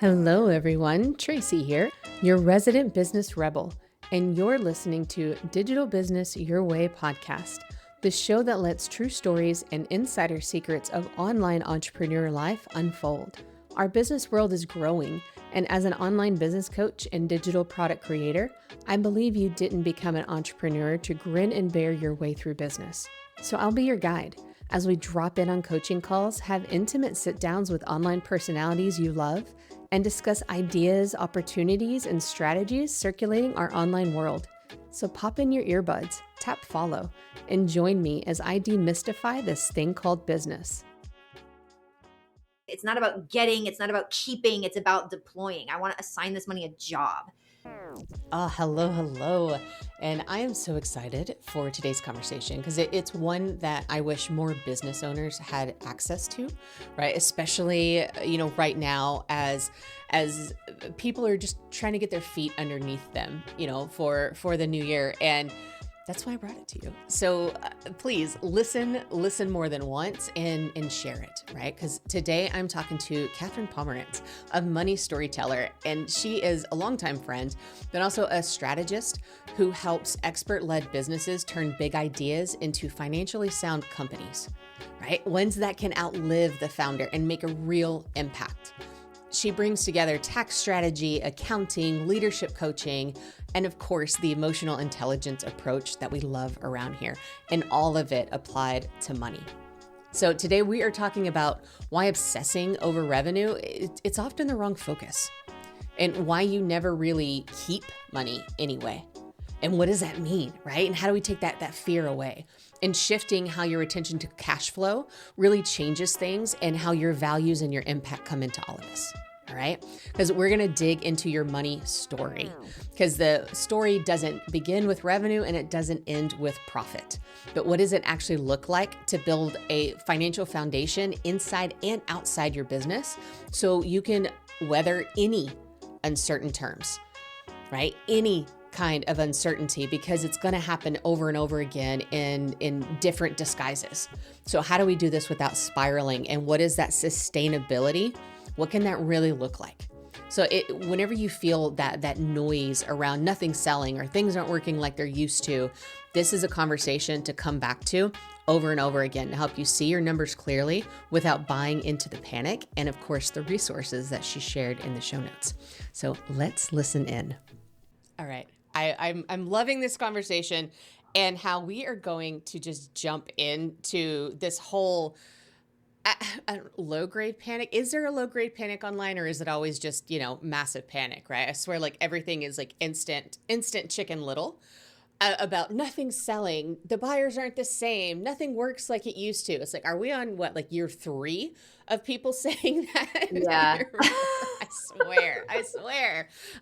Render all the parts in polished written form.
Hello, everyone. Tracy here, your resident business rebel, and you're listening to Digital Business Your Way podcast, the show that lets true stories and insider secrets of online entrepreneur life unfold. Our business world is growing, and as an online business coach and digital product creator, I believe you didn't become an entrepreneur to grin and bear your way through business. So I'll be your guide as we drop in on coaching calls, have intimate sit-downs with online personalities you love, and discuss ideas, opportunities, and strategies circulating our online world. So pop in your earbuds, tap follow, and join me as I demystify this thing called business. It's not about getting, it's not about keeping, it's about deploying. I want to assign this money a job. Hello. And I am so excited for today's conversation because it's one that I wish more business owners had access to, right? Especially, right now as people are just trying to get their feet underneath them, for the new year. And that's why I brought it to you. So please listen more than once and share it, right? Because today I'm talking to Katherine Pomerantz of Money Storyteller, and she is a longtime friend, but also a strategist who helps expert-led businesses turn big ideas into financially sound companies, right? Ones that can outlive the founder and make a real impact. She brings together tax strategy, accounting, leadership coaching, and of course, the emotional intelligence approach that we love around here, and all of it applied to money. So today we are talking about why obsessing over revenue, it's often the wrong focus, and why you never really keep money anyway. And what does that mean, right? And how do we take that fear away? And shifting how your attention to cash flow really changes things and how your values and your impact come into all of this. All right. Because we're going to dig into your money story, because the story doesn't begin with revenue and it doesn't end with profit. But what does it actually look like to build a financial foundation inside and outside your business so you can weather any uncertain terms, right? Any kind of uncertainty, because it's going to happen over and over again in different disguises. So how do we do this without spiraling? And what is that sustainability? What can that really look like? So whenever you feel that noise around nothing selling or things aren't working like they're used to, this is a conversation to come back to over and over again to help you see your numbers clearly without buying into the panic. And of course, the resources that she shared in the show notes. So let's listen in. All right. I'm loving this conversation and how we are going to just jump into this whole low-grade panic. Is there a low-grade panic online, or is it always just, massive panic, right? I swear, like, everything is like instant Chicken Little about nothing selling. The buyers aren't the same. Nothing works like it used to. It's like, are we on year 3 of people saying that? Yeah.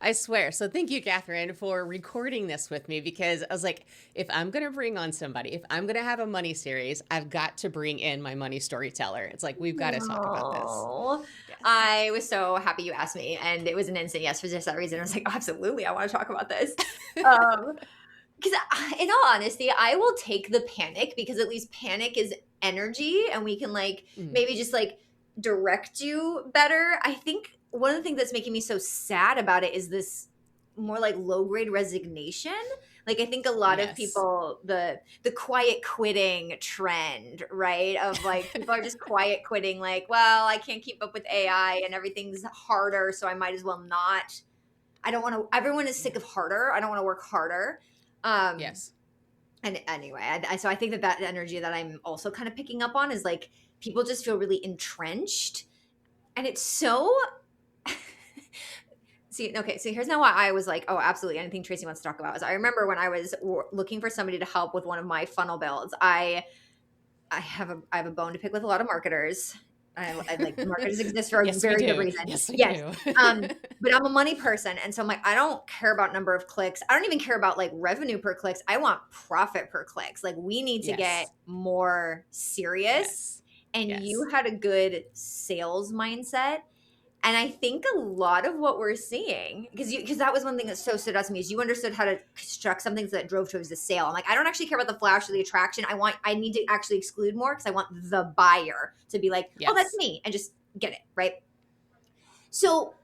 I swear. So thank you, Katherine, for recording this with me, because I was like, if I'm going to bring on somebody, if I'm going to have a money series, I've got to bring in my money storyteller. It's like, we've got to talk about this. Yes. I was so happy you asked me, and it was an instant yes for just that reason. I was like, oh, absolutely, I want to talk about this. Because in all honesty, I will take the panic, because at least panic is energy and we can maybe just direct you better. I think one of the things that's making me so sad about it is this more low grade resignation. I think a lot of people, the quiet quitting trend, right? Of people are just quiet quitting, well, I can't keep up with AI and everything's harder, so I might as well not. I don't want to, everyone is sick of harder. I don't want to work harder. Yes. And anyway, so I think that energy that I'm also kind of picking up on is people just feel really entrenched, and it's so so here's now why I was like, oh, absolutely anything Tracy wants to talk about. Is I remember when I was looking for somebody to help with one of my funnel builds, I have a bone to pick with a lot of marketers. Marketers exist for a very good reason. Yes. But I'm a money person. And so I'm like, I don't care about number of clicks. I don't even care about revenue per clicks. I want profit per clicks. We need to get more serious. And you had a good sales mindset. And I think a lot of what we're seeing, because that was one thing that so stood out to me, is you understood how to construct something that drove towards the sale. I'm like, I don't actually care about the flash or the attraction. I need to actually exclude more, because I want the buyer to be like, oh, that's me, and just get it, right? So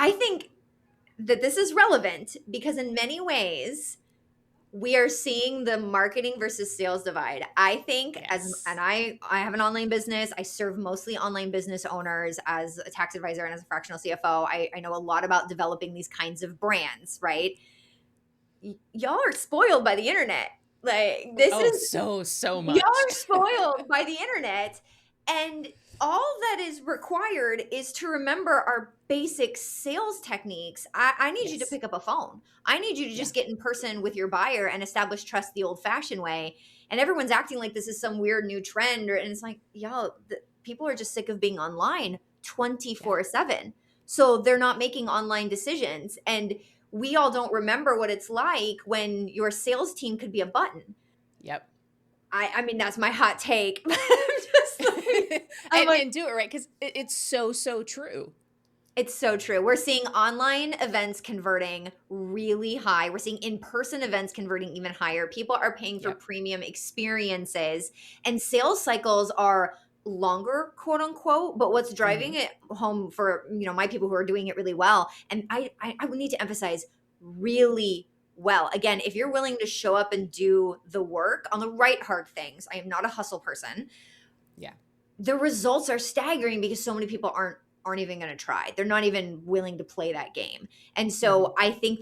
I think that this is relevant because in many ways we are seeing the marketing versus sales divide. I think Yes. I have an online business. I serve mostly online business owners as a tax advisor and as a fractional CFO. I know a lot about developing these kinds of brands, right? Y'all are spoiled by the internet. Like this Oh, is so Y'all much. are spoiled by the internet, and all that is required is to remember our basic sales techniques. I need you to Yes. pick up a phone. I need you to Yeah. just get in person with your buyer and establish trust the old-fashioned way. And everyone's acting like this is some weird new trend, and it's like, y'all, people are just sick of being online Yeah. 24/7. So they're not making online decisions, and we all don't remember what it's like when your sales team could be a button. Yep. I mean, that's my hot take. I'm just like, I'm like, And do it right, because it's so true. it's so true. We're seeing online events converting really high. We're seeing in-person events converting even higher. People are paying for Yep. premium experiences, and sales cycles are longer, quote unquote. But what's driving Hmm. it home for my people who are doing it really well, and I would need to emphasize really well. Again, if you're willing to show up and do the work on the right hard things, I am not a hustle person. Yeah. The results are staggering because so many people aren't even going to try. They're not even willing to play that game. And Hmm. so I think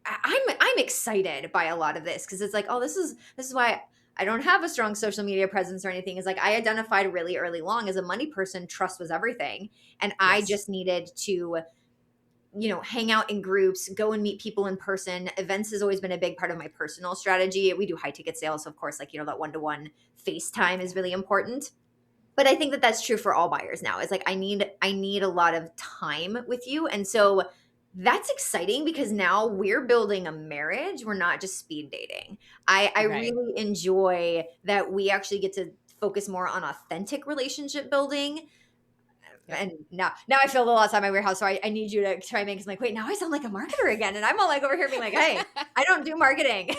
I'm excited by a lot of this because it's like, oh, this is why I don't have a strong social media presence or anything. Is like I identified really early long as a money person, trust was everything, and I Yes. just needed to hang out in groups, go and meet people in person. Events has always been a big part of my personal strategy. We do high ticket sales, so of course, like that one-to-one FaceTime is really important. But I think that that's true for all buyers now. It's like I need a lot of time with you, and so that's exciting because now we're building a marriage. We're not just speed dating. I Right. really enjoy that we actually get to focus more on authentic relationship building. Yep. And now I feel a little outside my warehouse, so I need you to try and make us like, wait, now I sound like a marketer again, and I'm all like over here being like, hey, I don't do marketing.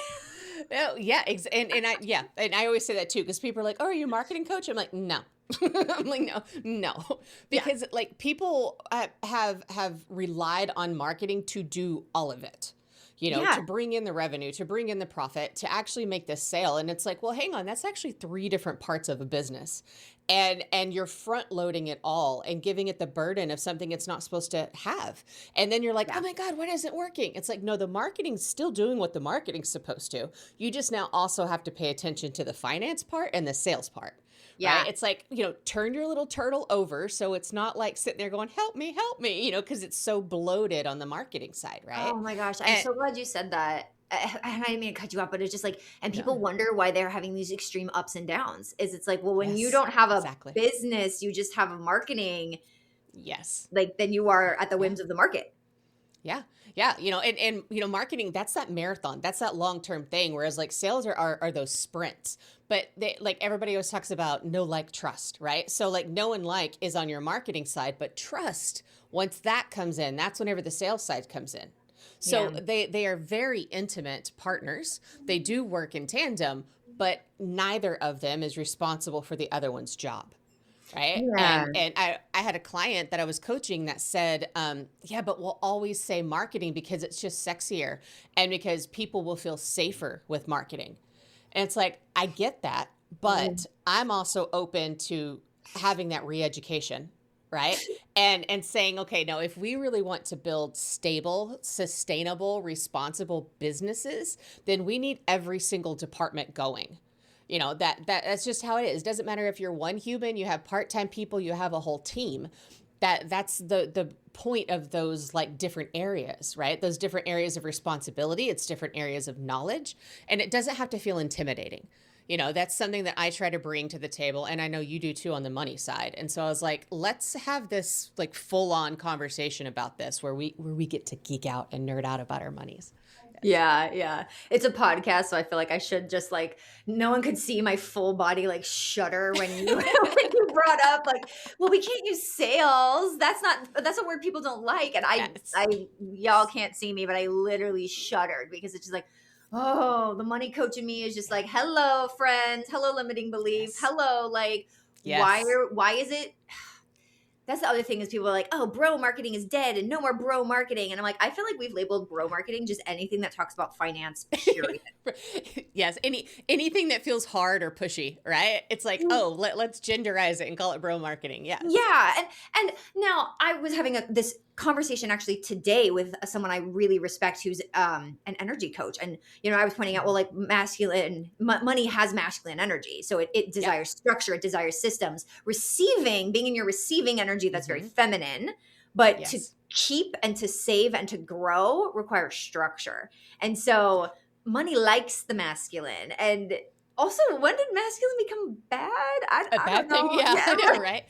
Oh, yeah, and I always say that too because people are like, "Oh, are you a marketing coach?" I'm like, "No." I'm like, no, Yeah, because like people have relied on marketing to do all of it, yeah, to bring in the revenue, to bring in the profit, to actually make this sale. And it's like, well, hang on, that's actually three different parts of a business, and you're front loading it all and giving it the burden of something it's not supposed to have. And then you're like, oh yeah, my God, why isn't it working? It's like, no, the marketing's still doing what the marketing's supposed to. You just now also have to pay attention to the finance part and the sales part. Right? yeah. It's like, turn your little turtle over so it's not like sitting there going, help me, because it's so bloated on the marketing side, right? Oh my gosh, I'm And so glad you said that. I didn't mean to cut you off, but it's just like, and people no, wonder why they're having these extreme ups and downs. It's like, well, when you yes, don't have a exactly. business, you just have a marketing, Yes. like then you are at the Yeah. whims of the market. Yeah. Yeah. And marketing, that's that marathon. That's that long-term thing. Whereas like sales are those sprints. But they like everybody always talks about know, like, trust, right? So like know and like is on your marketing side, but trust, once that comes in, that's whenever the sales side comes in. Yeah. So they are very intimate partners. They do work in tandem, but neither of them is responsible for the other one's job. Right. Yeah. And I had a client that I was coaching that said, yeah, but we'll always say marketing because it's just sexier and because people will feel safer with marketing. And it's like, I get that, Mm. but I'm also open to having that re-education, right? And saying, okay, now if we really want to build stable, sustainable, responsible businesses, then we need every single department going. That's just how it is. It doesn't matter if you're one human, you have part-time people, you have a whole team. That's the point of those like different areas, right? Those different areas of responsibility, it's different areas of knowledge, and it doesn't have to feel intimidating. That's something that I try to bring to the table, and I know you do too on the money side. And so I was like, let's have this like full-on conversation about this where we get to geek out and nerd out about our monies. Yes. Yeah, yeah. It's a podcast, so I feel like I should just like no one could see my full body like shudder when you when you brought up like, well, we can't use sales. That's a word people don't like. And Yes. I y'all can't see me, but I literally shuddered because it's just like, oh, the money coach in me is just like, hello, friends, hello, limiting belief, Yes. hello, like Yes. why is it That's the other thing is people are like, oh, bro marketing is dead and no more bro marketing. And I'm like, I feel like we've labeled bro marketing just anything that talks about finance, period. Yes, anything that feels hard or pushy, right? It's like, oh, let's genderize it and call it bro marketing. Yes. Yeah, and now I was having this conversation actually today with someone I really respect who's an energy coach, and I was pointing out, well, like masculine money has masculine energy, so it desires structure, it desires systems. Being in your receiving energy, that's very feminine, but to keep and to save and to grow requires structure, and so money likes the masculine. And also, when did masculine become bad? I bad don't know. thing, yeah, I know, right?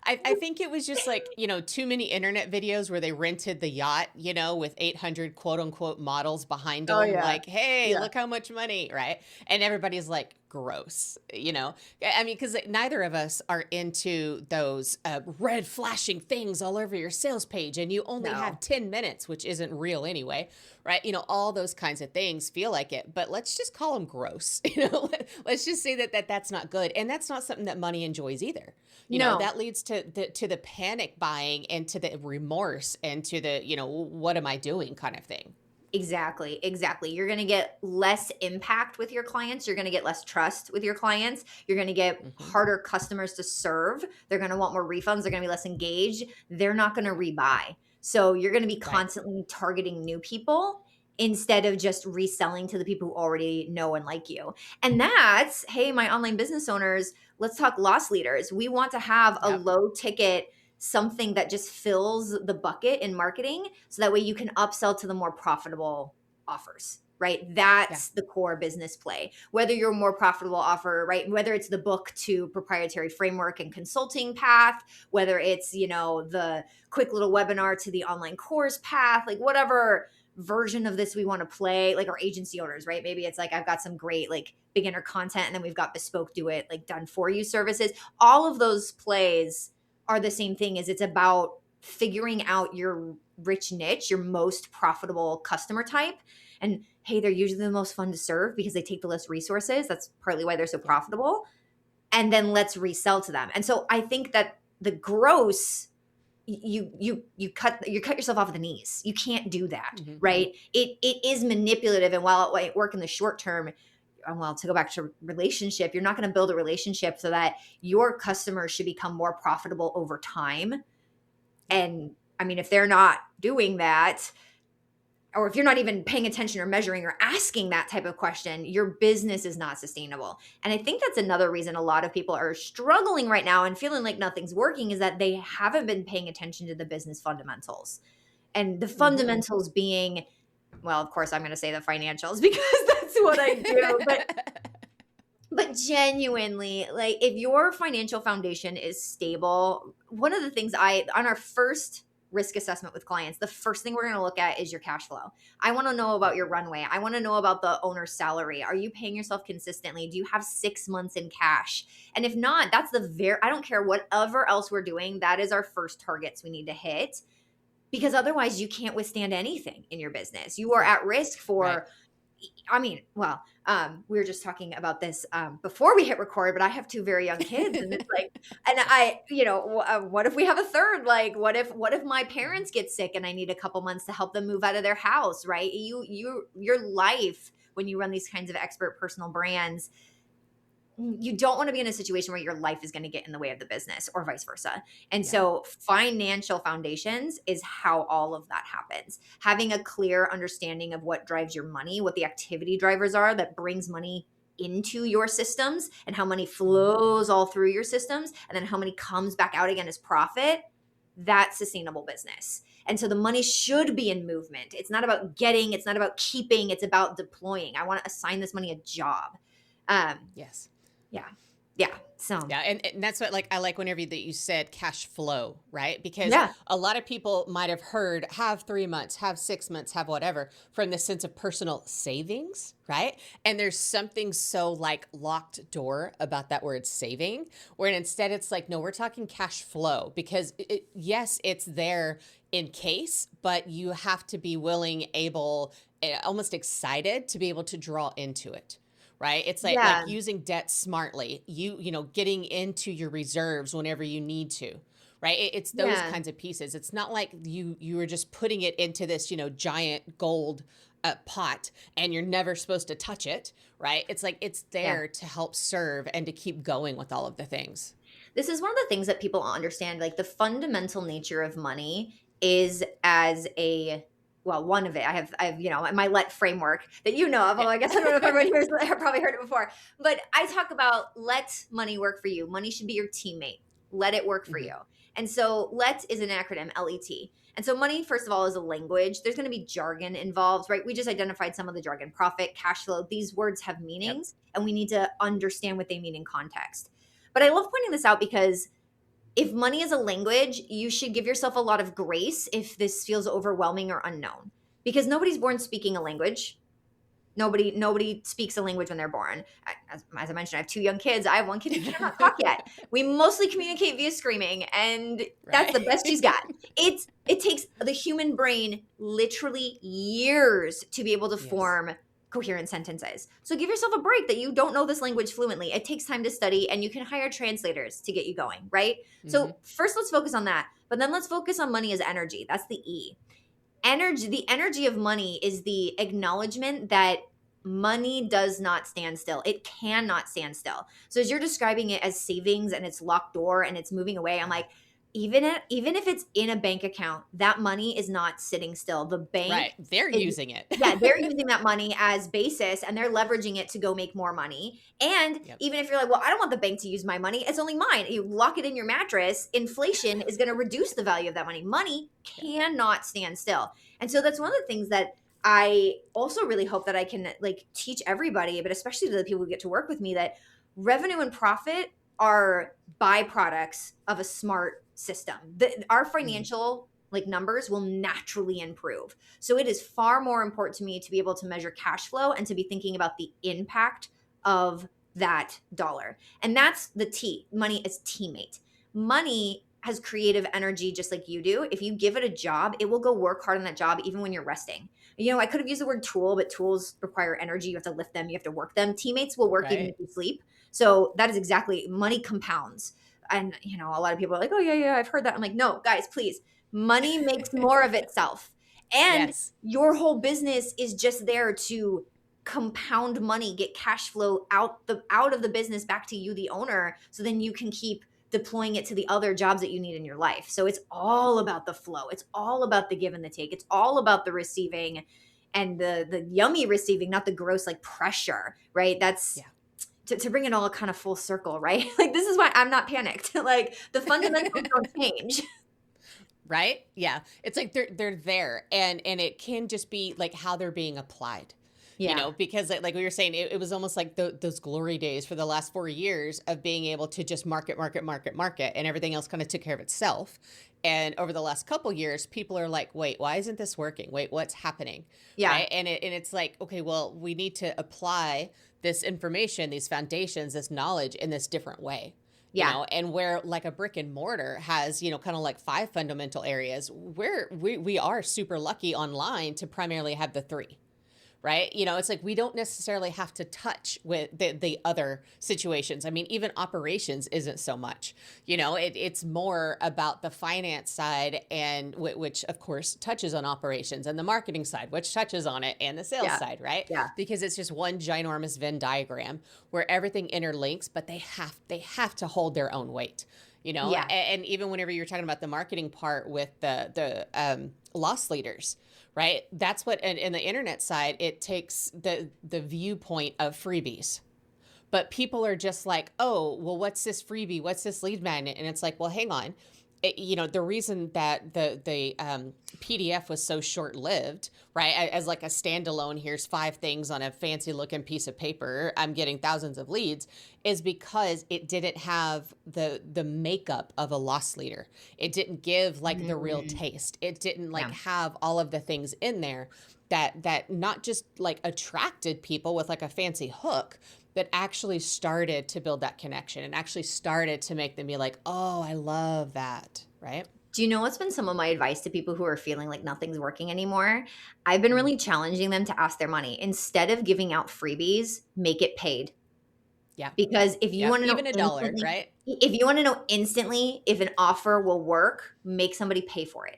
I think it was just like, too many internet videos where they rented the yacht, with 800 quote unquote models behind them, like, hey, look how much money, right? And everybody's like, gross, I mean, because neither of us are into those red flashing things all over your sales page, and you only have 10 minutes, which isn't real anyway, right? All those kinds of things feel like it, but let's just call them gross. Let's just say that's not good, and that's not something that money enjoys either. That leads to the panic buying and to the remorse and to the what am I doing kind of thing. Exactly. You're going to get less impact with your clients. You're going to get less trust with your clients. You're going to get harder customers to serve. They're going to want more refunds. They're going to be less engaged. They're not going to rebuy. So you're going to be constantly targeting new people instead of just reselling to the people who already know and like you. And that's, hey, my online business owners, let's talk loss leaders. We want to have a low ticket something that just fills the bucket in marketing, so that way you can upsell to the more profitable offers, right? That's the core business play. Whether you're a more profitable offer, right? Whether it's the book to proprietary framework and consulting path, whether it's, the quick little webinar to the online course path, like whatever version of this we want to play, like our agency owners, right? Maybe it's like, I've got some great like beginner content, and then we've got bespoke do it, like done for you services. All of those plays are the same thing. Is it's about figuring out your rich niche, your most profitable customer type. And hey, they're usually the most fun to serve because they take the less resources. That's partly why they're so profitable. And then let's resell to them. And so I think that the gross, you cut yourself off at the knees. You can't do that, right? It is manipulative. And while it might work in the short term, well, to go back to relationship, you're not going to build a relationship so that your customers should become more profitable over time. And I mean, if they're not doing that, or if you're not even paying attention or measuring or asking that type of question, your business is not sustainable. And I think that's another reason a lot of people are struggling right now and feeling like nothing's working, is that they haven't been paying attention to the business fundamentals. And the fundamentals being, well, of course, I'm going to say the financials because that's what I do. But genuinely, like, if your financial foundation is stable, one of the things on our first risk assessment with clients, the first thing we're going to look at is your cash flow. I want to know about your runway. I want to know about the owner's salary. Are you paying yourself consistently? Do you have 6 months in cash? And if not, that's I don't care whatever else we're doing. That is our first targets we need to hit. Because otherwise you can't withstand anything in your business. You are at risk for, I mean, well, we were just talking about this before we hit record, but I have 2 very young kids, and it's like, and what if we have a third? Like, what if my parents get sick and I need a couple months to help them move out of their house, right? Your life, when you run these kinds of expert personal brands, you don't want to be in a situation where your life is going to get in the way of the business, or vice versa. And so financial foundations is how all of that happens. Having a clear understanding of what drives your money, what the activity drivers are that brings money into your systems, and how money flows all through your systems, and then how money comes back out again as profit, that's sustainable business. And so the money should be in movement. It's not about getting, it's not about keeping, it's about deploying. I want to assign this money a job. Yes. Yeah. So and that's what, like, I like whenever that you said cash flow, right? Because a lot of people might have heard have 3 months, have 6 months, have whatever, from the sense of personal savings, right? And there's something so like locked door about that word saving, where instead it's like, no, we're talking cash flow, because yes, it's there in case, but you have to be willing, able, almost excited to be able to draw into it. Right? It's like using debt smartly, you know, getting into your reserves whenever you need to, right? It's those Yeah. kinds of pieces. It's not like you are just putting it into this, giant gold pot and you're never supposed to touch it, right? It's like it's Yeah. there to help serve and to keep going with all of the things. This is one of the things that people understand. Like the fundamental nature of money is as a well, one of it. I have my let framework that you know of. Yeah. Although I guess I don't know if everyone here has probably heard it before. But I talk about let money work for you. Money should be your teammate. Let it work for Mhm. you. And so let is an acronym, LET. And so money, first of all, is a language. There's going to be jargon involved, right? We just identified some of the jargon: profit, cash flow. These words have Yep. meanings, and we need to understand what they mean in context. But I love pointing this out because if money is a language, you should give yourself a lot of grace if this feels overwhelming or unknown. Because nobody's born speaking a language. Nobody speaks a language when they're born. As I mentioned, I have 2 young kids. I have 1 kid who cannot talk yet. We mostly communicate via screaming, and that's Right. the best she's got. It takes the human brain literally years to be able to Yes. form coherent sentences. So give yourself a break that you don't know this language fluently. It takes time to study, and you can hire translators to get you going, right? So first let's focus on that, but then let's focus on money as energy. That's the E. The energy of money is the acknowledgement that money does not stand still. It cannot stand still. So as you're describing it as savings and it's locked door and it's moving away, I'm like, even if it's in a bank account, that money is not sitting still. The bank Right. They're is, using it. yeah, they're using that money as basis and they're leveraging it to go make more money. And Yep. even if you're like, well, I don't want the bank to use my money, it's only mine. You lock it in your mattress, inflation is going to reduce the value of that money. Money cannot stand still. And so that's one of the things that I also really hope that I can like teach everybody, but especially to the people who get to work with me, that revenue and profit are byproducts of a smart system. Our financial like numbers will naturally improve. So it is far more important to me to be able to measure cash flow and to be thinking about the impact of that dollar. And that's the T. Money as teammate. Money has creative energy just like you do. If you give it a job, it will go work hard on that job even when you're resting. I could have used the word tool, but tools require energy. You have to lift them, you have to work them. Teammates will work even Right. if you sleep. So that is exactly, money compounds. And a lot of people are like, oh yeah, I've heard that. I'm like, no, guys, please. Money makes more of itself. And Yes. your whole business is just there to compound money, get cash flow out of the business back to you, the owner, so then you can keep deploying it to the other jobs that you need in your life. So it's all about the flow. It's all about the give and the take. It's all about the receiving and the yummy receiving, not the gross like pressure, right? That's to bring it all kind of full circle, right? Like this is why I'm not panicked. Like the fundamentals don't change. Right? Yeah. It's like they're there and it can just be like how they're being applied. Yeah. Because like we were saying, it was almost like those glory days for the last 4 years of being able to just market, and everything else kind of took care of itself. And over the last couple years, people are like, wait, why isn't this working? Wait, what's happening? Yeah. Right? And it's like, okay, well, we need to apply this information, these foundations, this knowledge in this different way. Yeah. And where like a brick and mortar has, kind of like 5 fundamental areas, where we are super lucky online to primarily have the 3. Right? It's like we don't necessarily have to touch with the other situations. I mean, even operations isn't so much. It's more about the finance side, and which of course touches on operations, and the marketing side, which touches on it, and the sales side, right? Yeah. Because it's just one ginormous Venn diagram where everything interlinks, but they have to hold their own weight. Yeah. And even whenever you're talking about the marketing part with the loss leaders, right? That's what, in the internet side, it takes the viewpoint of freebies. But people are just like, oh, well, what's this freebie? What's this lead magnet? And it's like, well, hang on. The reason that the PDF was so short-lived, right? As like a standalone, here's 5 things on a fancy looking piece of paper, I'm getting thousands of leads, is because it didn't have the makeup of a loss leader. It didn't give like the real taste. It didn't like have all of the things in there that not just like attracted people with like a fancy hook, but actually started to build that connection and actually started to make them be like, oh, I love that, right? Do you know what's been some of my advice to people who are feeling like nothing's working anymore? I've been really challenging them to ask their money. Instead of giving out freebies, make it paid. Yeah. Because if you Yeah. want to know Even a dollar, instantly, right? if you want to know instantly if an offer will work, make somebody pay for it.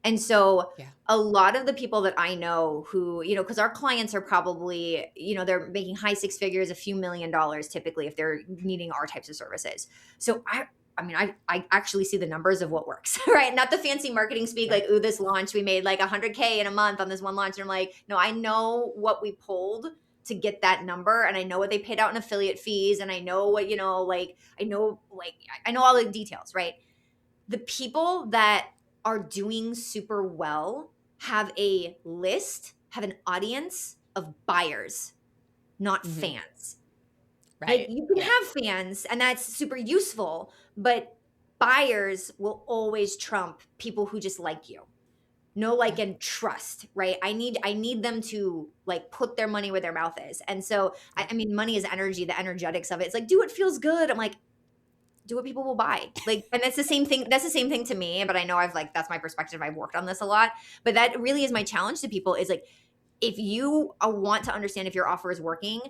And so Yeah. a lot of the people that I know who, because our clients are probably, they're making high six figures, a few $1,000,000 typically if they're needing our types of services. So I actually see the numbers of what works, right? Not the fancy marketing speak, Right. like, ooh, this launch, we made like 100K in a month on this one launch. And I'm like, no, I know what we pulled to get that number. And I know what they paid out in affiliate fees. And I know what, I know all the details, right? The people that are doing super well have a list, have an audience of buyers, not Mm-hmm. fans. Like, Right. you can Yeah. have fans and that's super useful, but buyers will always trump people who just like you. Know, like, Yeah. and trust, right? I need them to like put their money where their mouth is. And so Yeah. I mean, money is energy, the energetics of it. It's like, do what feels good. I'm like, do what people will buy. Like, and it's the same thing. That's the same thing to me. But I know that's my perspective. I've worked on this a lot. But that really is my challenge to people is like, if you want to understand if your offer is working,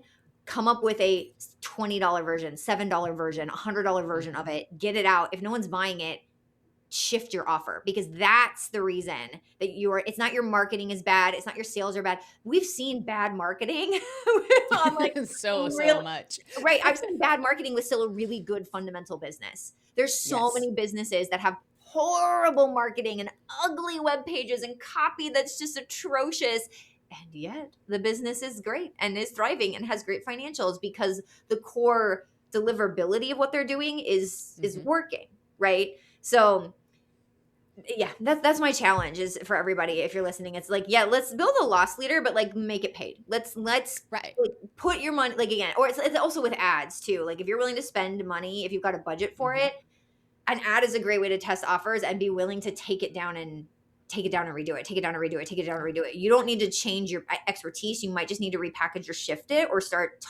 come up with a $20 version, $7 version, $100 version Mm-hmm. of it, get it out. If no one's buying it, shift your offer, because that's the reason that it's not your marketing is bad. It's not your sales are bad. We've seen bad marketing on like So real, much. right. I've seen bad marketing with still a really good fundamental business. There's so Yes. many businesses that have horrible marketing and ugly web pages and copy that's just atrocious. And yet the business is great and is thriving and has great financials because the core deliverability of what they're doing is Mm-hmm. working, right? So yeah, that's my challenge is for everybody. If you're listening, it's like, yeah, let's build a loss leader, but like make it paid. Let's Right. like, put your money, like, again, or it's also with ads too. Like, if you're willing to spend money, if you've got a budget for Mm-hmm. it, an ad is a great way to test offers and be willing to take it down and redo it, take it down and redo it, take it down and redo it. You don't need to change your expertise. You might just need to repackage or shift it or start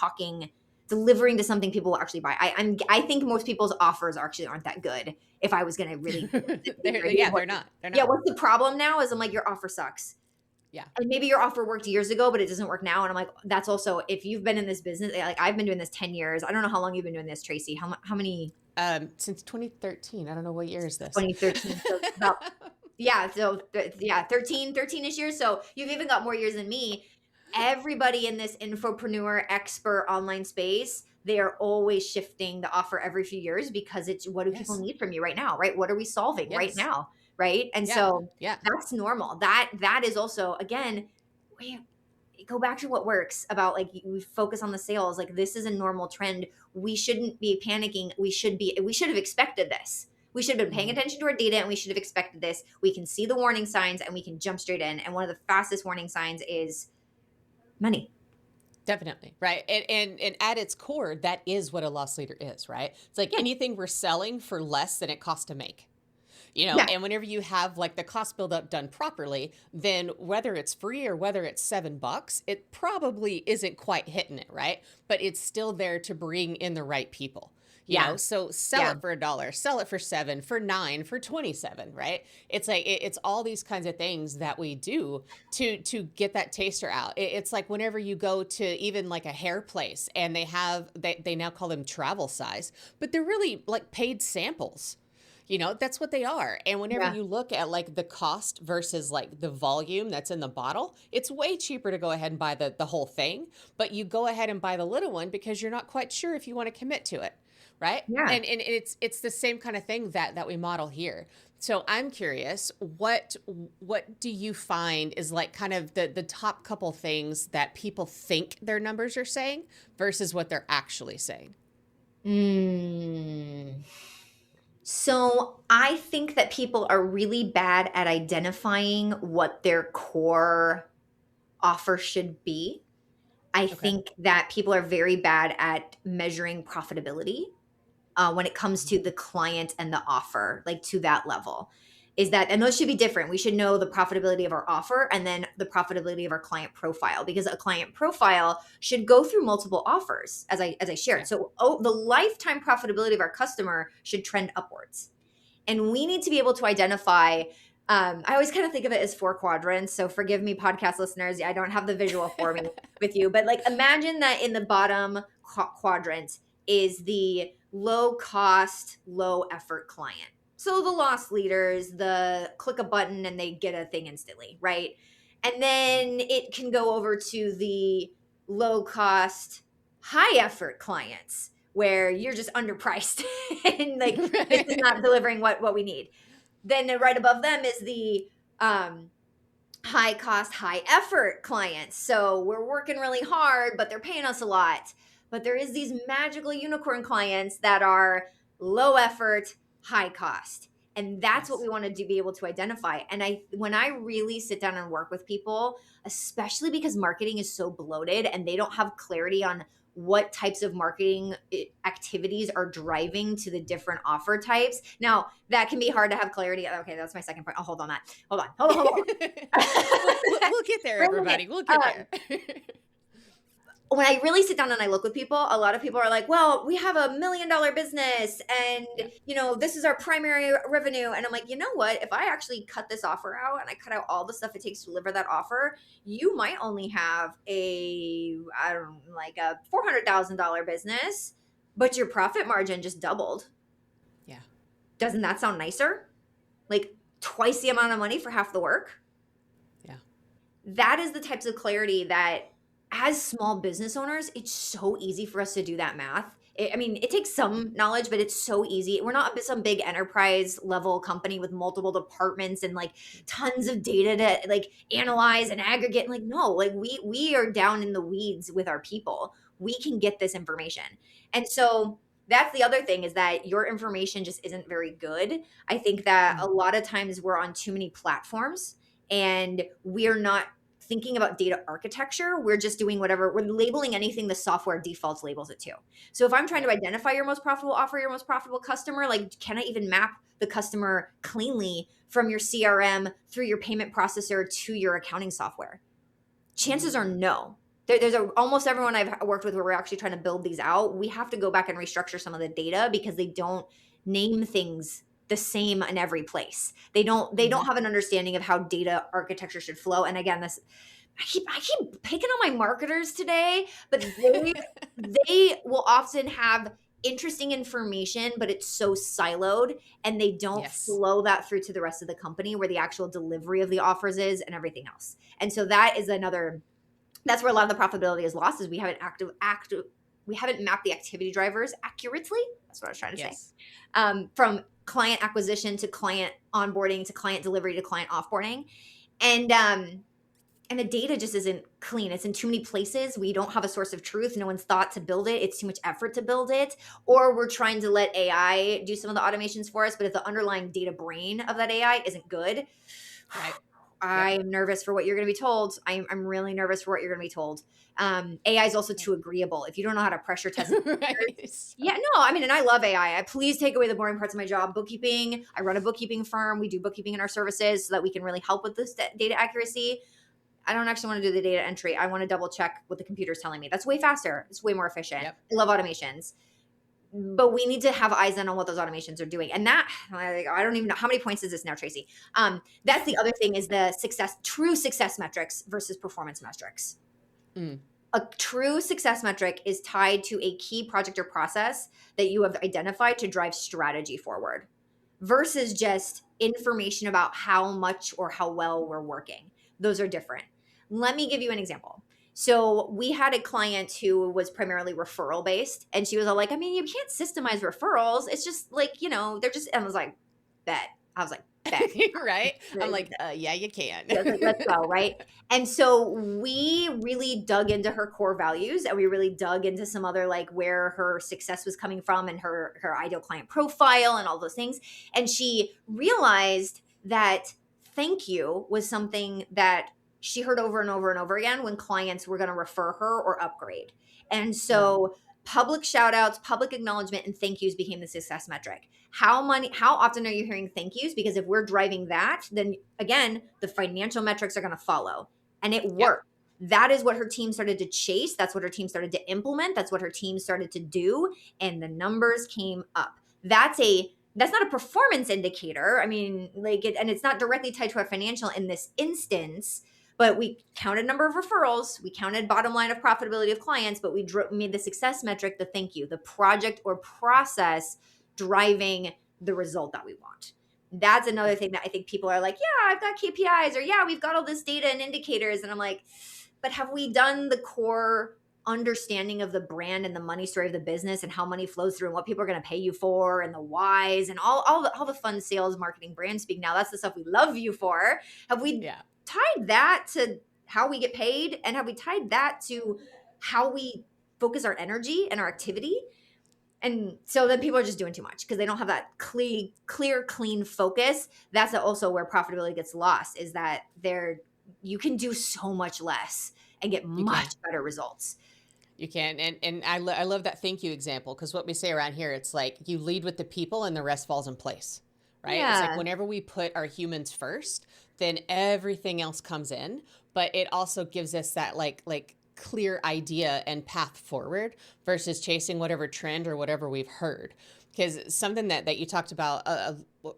delivering to something people will actually buy. I think most people's offers actually aren't that good. If I was going to really, They're not. They're yeah, not. what's the problem now is I'm like, your offer sucks. Yeah. And maybe your offer worked years ago, but it doesn't work now. And I'm like, that's also, if you've been in this business, like I've been doing this 10 years. I don't know how long you've been doing this, Tracy. How many? Since 2013. I don't know what year is this. 2013. So about, yeah. So yeah, 13-ish years. So you've even got more years than me. Everybody in this infopreneur expert online space, they are always shifting the offer every few years because it's, what do people need from you right now, right? What are we solving right Yes. now, right? And Yeah. so Yeah. that's normal. That is also, again, we go back to what works about, like, we focus on the sales. Like, this is a normal trend. We shouldn't be panicking. We should have expected this. We should have been paying Mhm. attention to our data and we should have expected this. We can see the warning signs and we can jump straight in. And one of the fastest warning signs is money. Definitely. Right. And at its core, that is what a loss leader is, right? It's like Yeah. anything we're selling for less than it costs to make. Yeah. And whenever you have like the cost buildup done properly, then whether it's free or whether it's $7, it probably isn't quite hitting it, right? But it's still there to bring in the right people. Yeah. So sell it for $1, sell it for $7, for $9, for $27, right? It's like it's all these kinds of things that we do to get that taster out. It's like whenever you go to even like a hair place and they now call them travel size, but they're really like paid samples. That's what they are. And whenever Yeah. you look at like the cost versus like the volume that's in the bottle, it's way cheaper to go ahead and buy the whole thing, but you go ahead and buy the little one because you're not quite sure if you want to commit to it. Right. Yeah. And it's the same kind of thing that we model here. So I'm curious, what do you find is like kind of the top couple things that people think their numbers are saying versus what they're actually saying? So I think that people are really bad at identifying what their core offer should be. I think that people are very bad at measuring profitability when it comes to the client and the offer, like to that level. And those should be different. We should know the profitability of our offer and then the profitability of our client profile, because a client profile should go through multiple offers, as I shared. Yeah. So the lifetime profitability of our customer should trend upwards. And we need to be able to identify, I always kind of think of it as 4 quadrants. So forgive me, podcast listeners, I don't have the visual for me with you, but like imagine that in the bottom quadrant, is the low cost, low effort client. So the loss leaders, the click a button and they get a thing instantly, right? And then it can go over to the low cost, high effort clients where you're just underpriced and like this is not delivering what we need. Then right above them is the high cost, high effort clients. So we're working really hard, but they're paying us a lot. But there is these magical unicorn clients that are low effort, high cost. And that's what we want to be able to identify. And when I really sit down and work with people, especially because marketing is so bloated and they don't have clarity on what types of marketing activities are driving to the different offer types. Now, that can be hard to have clarity. Okay, that's my second point. I'll hold on that. Hold on. We'll get there, everybody. We'll get there. When I really sit down and I look with people, a lot of people are like, well, we have $1 million business and, this is our primary revenue. And I'm like, you know what? If I actually cut this offer out and I cut out all the stuff it takes to deliver that offer, you might only have a $400,000 business, but your profit margin just doubled. Yeah. Doesn't that sound nicer? Like twice the amount of money for half the work? Yeah. That is the types of clarity that as small business owners, it's so easy for us to do that math. It takes some knowledge, but it's so easy. We're not some big enterprise level company with multiple departments and like tons of data to like analyze and aggregate. Like, no, like we are down in the weeds with our people. We can get this information. And so that's the other thing is that your information just isn't very good. I think that a lot of times we're on too many platforms and we're not thinking about data architecture. We're just doing whatever, we're labeling anything the software defaults labels it to. So if I'm trying to identify your most profitable offer, your most profitable customer, like can I even map the customer cleanly from your CRM through your payment processor to your accounting software? Chances are no. There's almost everyone I've worked with where we're actually trying to build these out. We have to go back and restructure some of the data because they don't name things the same in every place. They don't have an understanding of how data architecture should flow. And again, I keep picking on my marketers today, but they will often have interesting information, but it's so siloed and they don't flow that through to the rest of the company where the actual delivery of the offers is and everything else. And so that's where a lot of the profitability is lost is we haven't mapped the activity drivers accurately. That's what I was trying to say. From client acquisition to client onboarding to client delivery to client offboarding. And the data just isn't clean. It's in too many places. We don't have a source of truth. No one's thought to build it. It's too much effort to build it. Or we're trying to let AI do some of the automations for us. But if the underlying data brain of that AI isn't good, right. I'm nervous for what you're going to be told. I'm really nervous for what you're going to be told. AI is also too agreeable. If you don't know how to pressure test and I love AI. Please take away the boring parts of my job. Bookkeeping. I run a bookkeeping firm. We do bookkeeping in our services so that we can really help with this data accuracy. I don't actually want to do the data entry. I want to double check what the computer's telling me. That's way faster. It's way more efficient. Yep. I love automations. But we need to have eyes on what those automations are doing. And that, I don't even know, how many points is this now, Tracy? That's the other thing is the true success metrics versus performance metrics. A true success metric is tied to a key project or process that you have identified to drive strategy forward versus just information about how much or how well we're working. Those are different. Let me give you an example. So we had a client who was primarily referral based and she was all like, you can't systemize referrals. It's just like, they're just, and I was like, bet. Right. I'm like, yeah, you can. Let's go. Right. And so we really dug into her core values and we really dug into some other like where her success was coming from and her ideal client profile and all those things. And she realized that thank you was something that she heard over and over and over again when clients were going to refer her or upgrade. And so public shout outs, public acknowledgement, and thank yous became the success metric. How often are you hearing thank yous? Because if we're driving that, then again, the financial metrics are going to follow. And it worked. That is what her team started to chase. That's what her team started to implement. That's what her team started to do. And the numbers came up. That's not a performance indicator. And it's not directly tied to our financial in this instance, But we counted number of referrals, we counted bottom line of profitability of clients, but we made the success metric the thank you, the project or process driving the result that we want. That's another thing that I think people are like, yeah, I've got KPIs, or yeah, we've got all this data and indicators. And I'm like, but have we done the core understanding of the brand and the money story of the business and how money flows through and what people are going to pay you for and the whys and all the fun sales, marketing, brand speak? Now that's the stuff we love you for. Have we tied that to how we get paid, and have we tied that to how we focus our energy and our activity? And so then people are just doing too much because they don't have that clear, clean focus. That's also where profitability gets lost, is that you can do so much less and get much better results. You can. And I love that thank you example, because what we say around here, it's like you lead with the people and the rest falls in place, right? Yeah. It's like whenever we put our humans first, then everything else comes in, but it also gives us that like clear idea and path forward versus chasing whatever trend or whatever we've heard. Because something that you talked about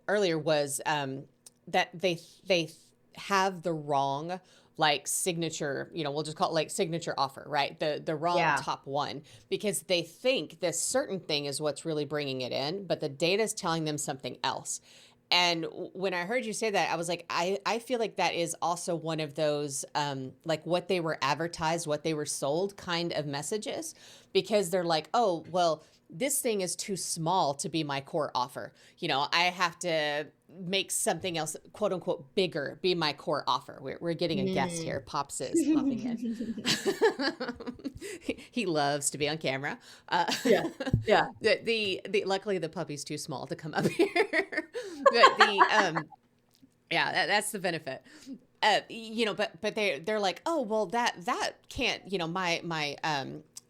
earlier was that they have the wrong signature, we'll just call it signature offer, right? The wrong top one, because they think this certain thing is what's really bringing it in, but the data is telling them something else. And when I heard you say that, I was like, I feel like that is also one of those, what they were advertised, what they were sold kind of messages, because they're like, oh, well, this thing is too small to be my core offer. I have to make something else, quote unquote, bigger, be my core offer. We're getting a guest here. Pops is popping in. He loves to be on camera. Yeah. Luckily the puppy's too small to come up here. But that's the benefit. But they're like, oh, well, that can't, my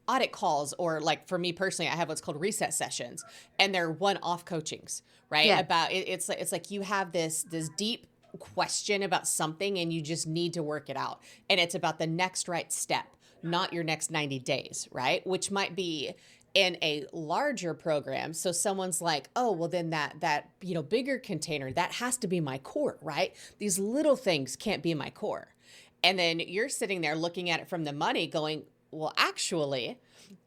audit calls, or for me personally, I have what's called reset sessions, and they're one-off coachings, right? Yeah. About it, it's like you have this deep question about something and you just need to work it out, and it's about the next right step, not your next 90 days, right? Which might be in a larger program. So someone's like, oh, well, then that bigger container, that has to be my core, right? These little things can't be my core. And then you're sitting there looking at it from the money going, well, actually,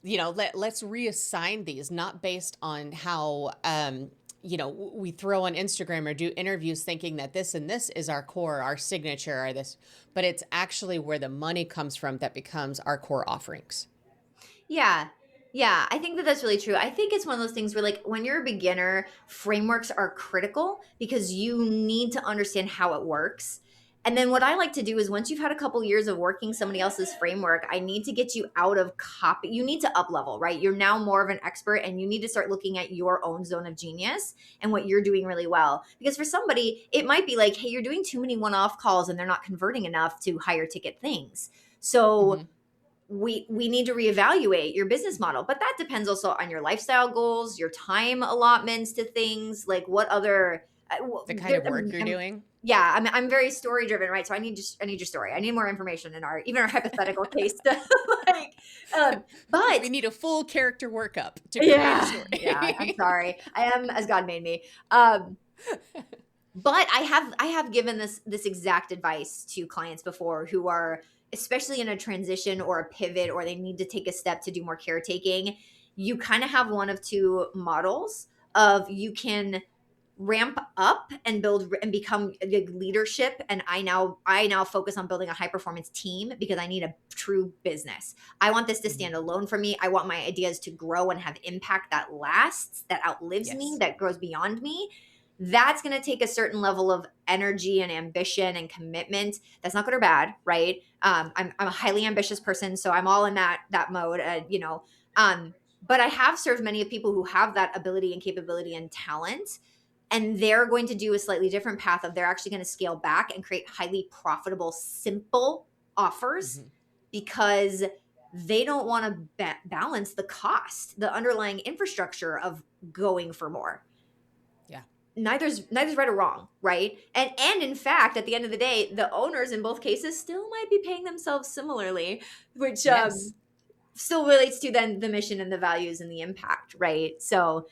let's reassign these, not based on how, we throw on Instagram or do interviews thinking that this and this is our core, our signature, or this, but it's actually where the money comes from that becomes our core offerings. Yeah. Yeah, I think that's really true. I think it's one of those things where when you're a beginner, frameworks are critical because you need to understand how it works. And then what I like to do is, once you've had a couple years of working somebody else's framework, I need to get you out of copy. You need to up level, right? You're now more of an expert, and you need to start looking at your own zone of genius and what you're doing really well. Because for somebody, it might be like, hey, you're doing too many one-off calls and they're not converting enough to higher ticket things. So we need to reevaluate your business model. But that depends also on your lifestyle goals, your time allotments to things, what other the kind of work you're doing. Yeah, I'm very story driven, right? So I need your story. I need more information in our hypothetical case. But we need a full character workup to create a story. Yeah, I'm sorry. I am as God made me. But I have given this exact advice to clients before who are, especially in a transition or a pivot, or they need to take a step to do more caretaking. You kind of have one of two models of, you can ramp up and build and become leadership. And I now focus on building a high performance team because I need a true business. I want this to stand alone for me. I want my ideas to grow and have impact that lasts, that outlives me, that grows beyond me. That's going to take a certain level of energy and ambition and commitment. That's not good or bad, right? I'm a highly ambitious person, so I'm all in that mode, but I have served many of people who have that ability and capability and talent, and they're going to do a slightly different path of, they're actually going to scale back and create highly profitable, simple offers because they don't want to balance the cost, the underlying infrastructure of going for more. Neither's right or wrong, right? And in fact, at the end of the day, the owners in both cases still might be paying themselves similarly, which still relates to then the mission and the values and the impact, right? So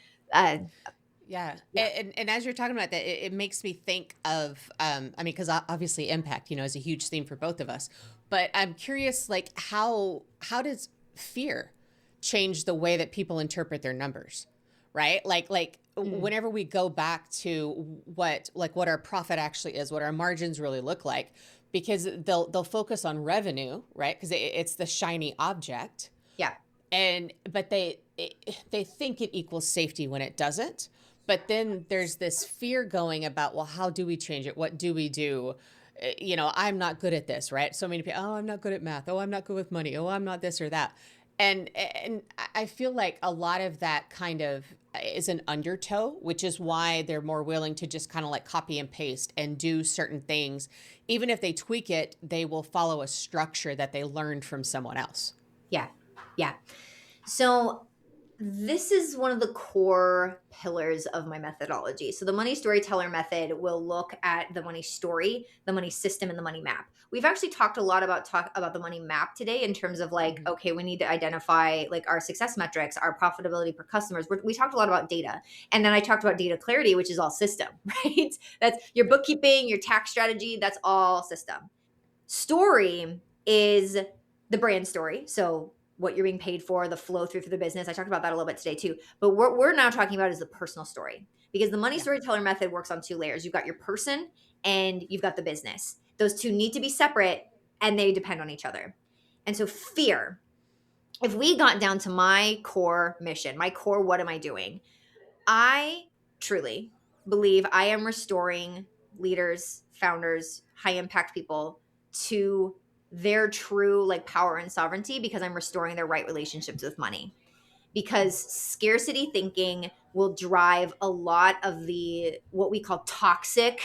Yeah. Yeah. And as you're talking about that, it makes me think of, I mean, because obviously impact, is a huge theme for both of us. But I'm curious, like, how does fear change the way that people interpret their numbers, right? Like Mm. whenever we go back to what our profit actually is, what our margins really look like, because they'll focus on revenue, right? Because it's the shiny object, Yeah. but they think it equals safety when it doesn't. But then there's this fear going about, well, how do we change it? What do we do? I'm not good at this, right? So many people, oh, I'm not good at math. Oh, I'm not good with money. Oh, I'm not this or that. And I feel like a lot of that kind of is an undertow, which is why they're more willing to just kind of like copy and paste and do certain things. Even if they tweak it, they will follow a structure that they learned from someone else. Yeah. Yeah. So this is one of the core pillars of my methodology. So the Money Storyteller Method will look at the money story, the money system, and the money map. We've actually talked a lot about the money map today in terms of like, okay, we need to identify like our success metrics, our profitability per customers. We talked a lot about data. And then I talked about data clarity, which is all system, right? That's your bookkeeping, your tax strategy, that's all system. Story is the brand story. So what you're being paid for, the flow through the business. I talked about that a little bit today too. But what we're now talking about is the personal story, because the Money Storyteller Method works on two layers. You've got your person and you've got the business. Those two need to be separate and they depend on each other. And so fear, if we got down to my core mission, my core, what am I doing? I truly believe I am restoring leaders, founders, high impact people to their true like power and sovereignty, because I'm restoring their right relationships with money. Because scarcity thinking will drive a lot of the what we call toxic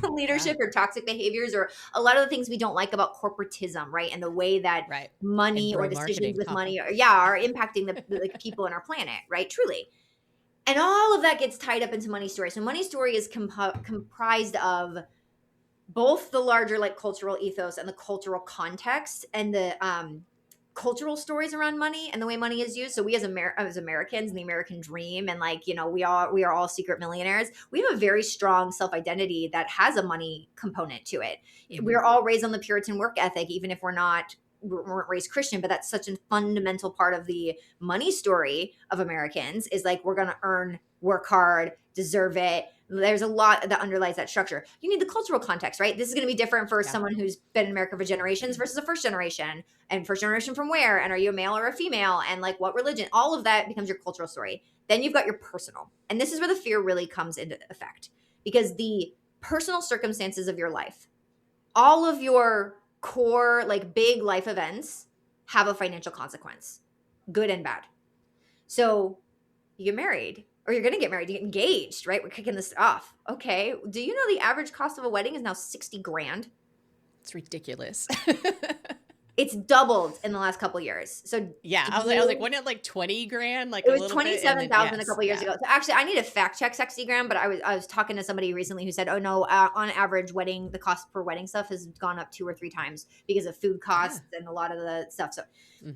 leadership or toxic behaviors, or a lot of the things we don't like about corporatism, right? And the way that money or decisions with money are impacting the people in our planet, right? Truly. And all of that gets tied up into Money Story. So Money Story is comprised of both the larger like cultural ethos and the cultural context and the cultural stories around money and the way money is used. So we as Americans and the American dream, and like, we are all secret millionaires. We have a very strong self-identity that has a money component to it. Mm-hmm. We're all raised on the Puritan work ethic, even if we're weren't raised Christian, but that's such a fundamental part of the money story of Americans is like, we're going to earn, work hard, deserve it. There's a lot that underlies that structure. You need the cultural context, right? This is going to be different for someone who's been in America for generations versus a first generation. And first generation from where? And are you a male or a female? And like what religion? All of that becomes your cultural story. Then you've got your personal. And this is where the fear really comes into effect, because the personal circumstances of your life, all of your core, like big life events have a financial consequence, good and bad. So you get married, or you're going to get married, you get engaged, right? We're kicking this off. Okay. Do you know the average cost of a wedding is now 60 grand? It's ridiculous. It's doubled in the last couple of years. So yeah, I was like, wasn't it like 20 grand? Like it was 27,000 a couple of years ago. So actually, I need to fact check 60 grand, but I was talking to somebody recently who said, oh no, on average, the cost per wedding stuff has gone up 2 or 3 times because of food costs and a lot of the stuff. So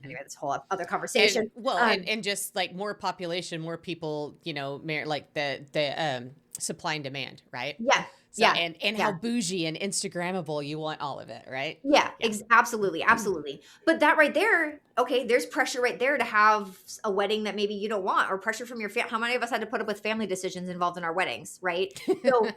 anyway, this whole other conversation. And just like more population, more people, like the supply and demand, right? Yeah. So, and how bougie and Instagrammable you want all of it, right? Yeah. Absolutely. Absolutely. But that right there, okay, there's pressure right there to have a wedding that maybe you don't want, or pressure from your family. How many of us had to put up with family decisions involved in our weddings, right? So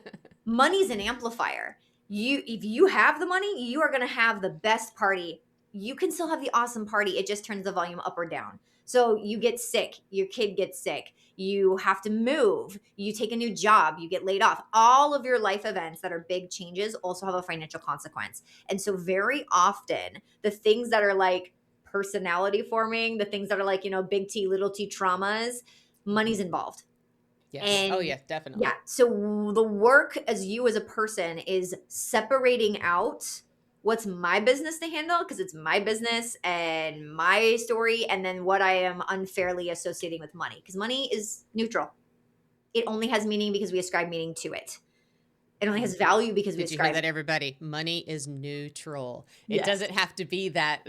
money's an amplifier. If you have the money, you are going to have the best party. You can still have the awesome party. It just turns the volume up or down. So you get sick, your kid gets sick, you have to move, you take a new job, you get laid off. All of your life events that are big changes also have a financial consequence. And so very often the things that are like personality forming, the things that are like, big T, little t traumas, money's involved. Yes. And yeah, definitely. Yeah. So the work as you as a person is separating out what's my business to handle, because it's my business and my story, and then what I am unfairly associating with money, because money is neutral. It only has meaning because we ascribe meaning to it. It only has value because we Did you hear ascribe. that, everybody? Money is neutral. It Yes. doesn't have to be that,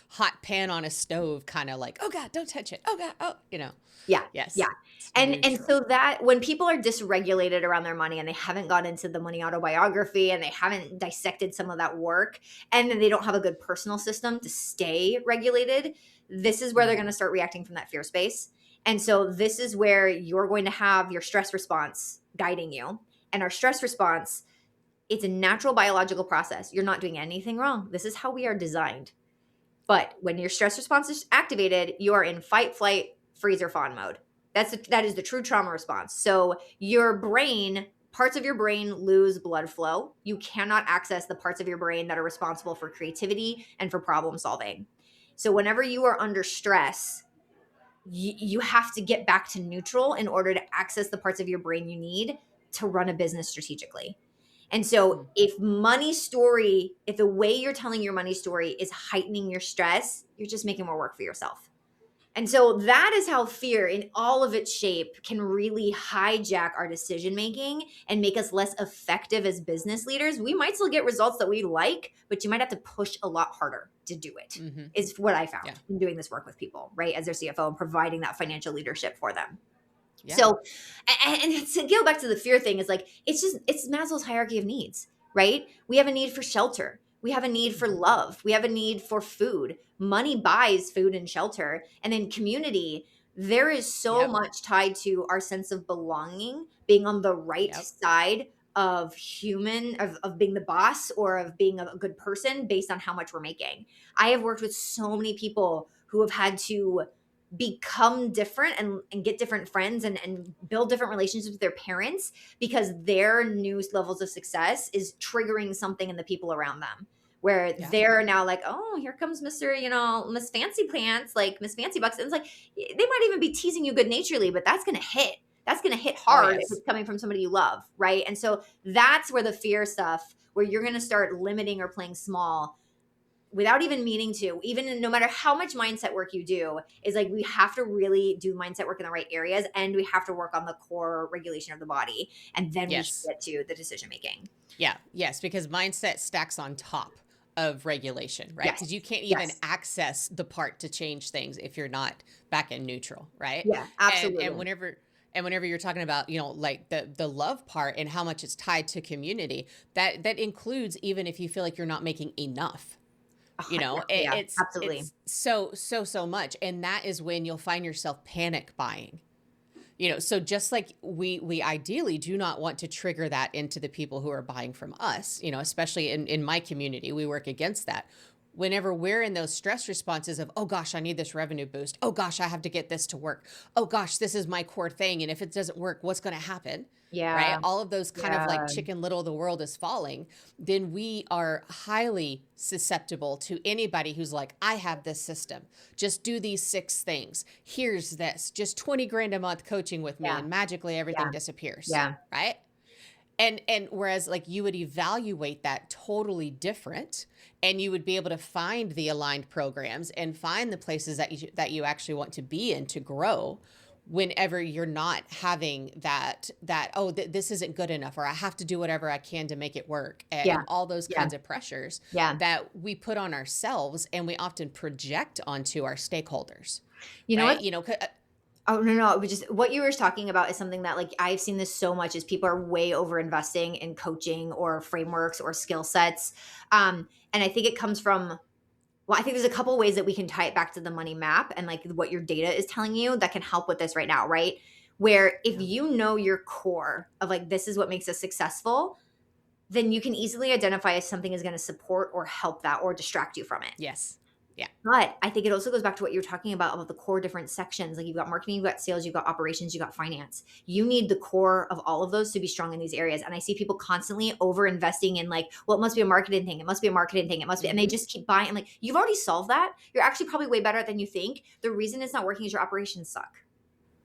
hot pan on a stove kind of like, oh God, don't touch it. Oh God, oh, Yeah. Yes. Yeah. It's And neutral. so that when people are dysregulated around their money and they haven't gone into the money autobiography and they haven't dissected some of that work, and then they don't have a good personal system to stay regulated, this is where they're going to start reacting from that fear space. And so this is where you're going to have your stress response guiding you. And our stress response, it's a natural biological process. You're not doing anything wrong. This is how we are designed. But when your stress response is activated, you are in fight, flight, freeze, or fawn mode. That is the true trauma response. So your brain, parts of your brain lose blood flow. You cannot access the parts of your brain that are responsible for creativity and for problem solving. So whenever you are under stress, you have to get back to neutral in order to access the parts of your brain you need to run a business strategically. And so if the way you're telling your money story is heightening your stress, you're just making more work for yourself. And so that is how fear in all of its shape can really hijack our decision making and make us less effective as business leaders. We might still get results that we like, but you might have to push a lot harder to do it, is what I found in doing this work with people, right? As their CFO and providing that financial leadership for them. Yeah. So, and to go back to the fear thing is like, it's Maslow's hierarchy of needs, right? We have a need for shelter. We have a need for love. We have a need for food. Money buys food and shelter. And in community, there is so much tied to our sense of belonging, being on the right side of being the boss or of being a good person based on how much we're making. I have worked with so many people who have had to become different and get different friends and build different relationships with their parents because their new levels of success is triggering something in the people around them where they're now like, oh, here comes Mr. Miss Fancy Pants, like Miss Fancy Bucks. And it's like, they might even be teasing you good naturedly, but that's going to hit. That's going to hit hard if it's coming from somebody you love. Right. And so that's where the fear stuff, where you're going to start limiting or playing small without even meaning to, even no matter how much mindset work you do, is like we have to really do mindset work in the right areas, and we have to work on the core regulation of the body, and then we should get to the decision making. Yeah, yes, because mindset stacks on top of regulation, right? Because you can't even access the part to change things if you're not back in neutral, right? Yeah, absolutely. And whenever you're talking about, like the love part and how much it's tied to community, that includes even if you feel like you're not making enough. It's absolutely. It's so much. And that is when you'll find yourself panic buying, so just like we ideally do not want to trigger that into the people who are buying from us, especially in my community, we work against that. Whenever we're in those stress responses of, oh gosh, I need this revenue boost. Oh gosh, I have to get this to work. Oh gosh, this is my core thing. And if it doesn't work, what's going to happen? Yeah. Right. All of those kind of like Chicken Little, the world is falling. Then we are highly susceptible to anybody who's like, I have this system. Just do these 6 things. Here's this, just 20 grand a month coaching with me and magically everything disappears. Yeah. Right. And whereas like you would evaluate that totally different, and you would be able to find the aligned programs and find the places that you actually want to be in to grow. Whenever you're not having that this isn't good enough, or I have to do whatever I can to make it work, and all those kinds of pressures that we put on ourselves and we often project onto our stakeholders. You know what? Oh, no. Just what you were talking about is something that like I've seen this so much is people are way over investing in coaching or frameworks or skill sets. And I think it comes from, well, I think there's a couple ways that we can tie it back to the money map and like what your data is telling you that can help with this right now, right? Where if you know your core of like, this is what makes us successful, then you can easily identify if something is going to support or help that or distract you from it. Yes. Yeah. But I think it also goes back to what you're talking about the core different sections. Like you've got marketing, you've got sales, you've got operations, you've got finance. You need the core of all of those to be strong in these areas. And I see people constantly over investing in like, well, it must be a marketing thing. It must be a marketing thing. It must be. And they just keep buying. And like, you've already solved that. You're actually probably way better than you think. The reason it's not working is your operations suck.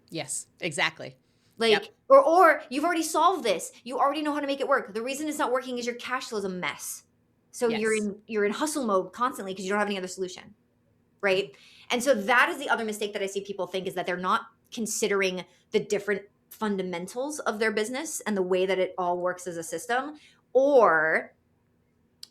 Yes, exactly. Like, or you've already solved this. You already know how to make it work. The reason it's not working is your cash flow is a mess. So you're in hustle mode constantly because you don't have any other solution, right? And so that is the other mistake that I see people think is that they're not considering the different fundamentals of their business and the way that it all works as a system, or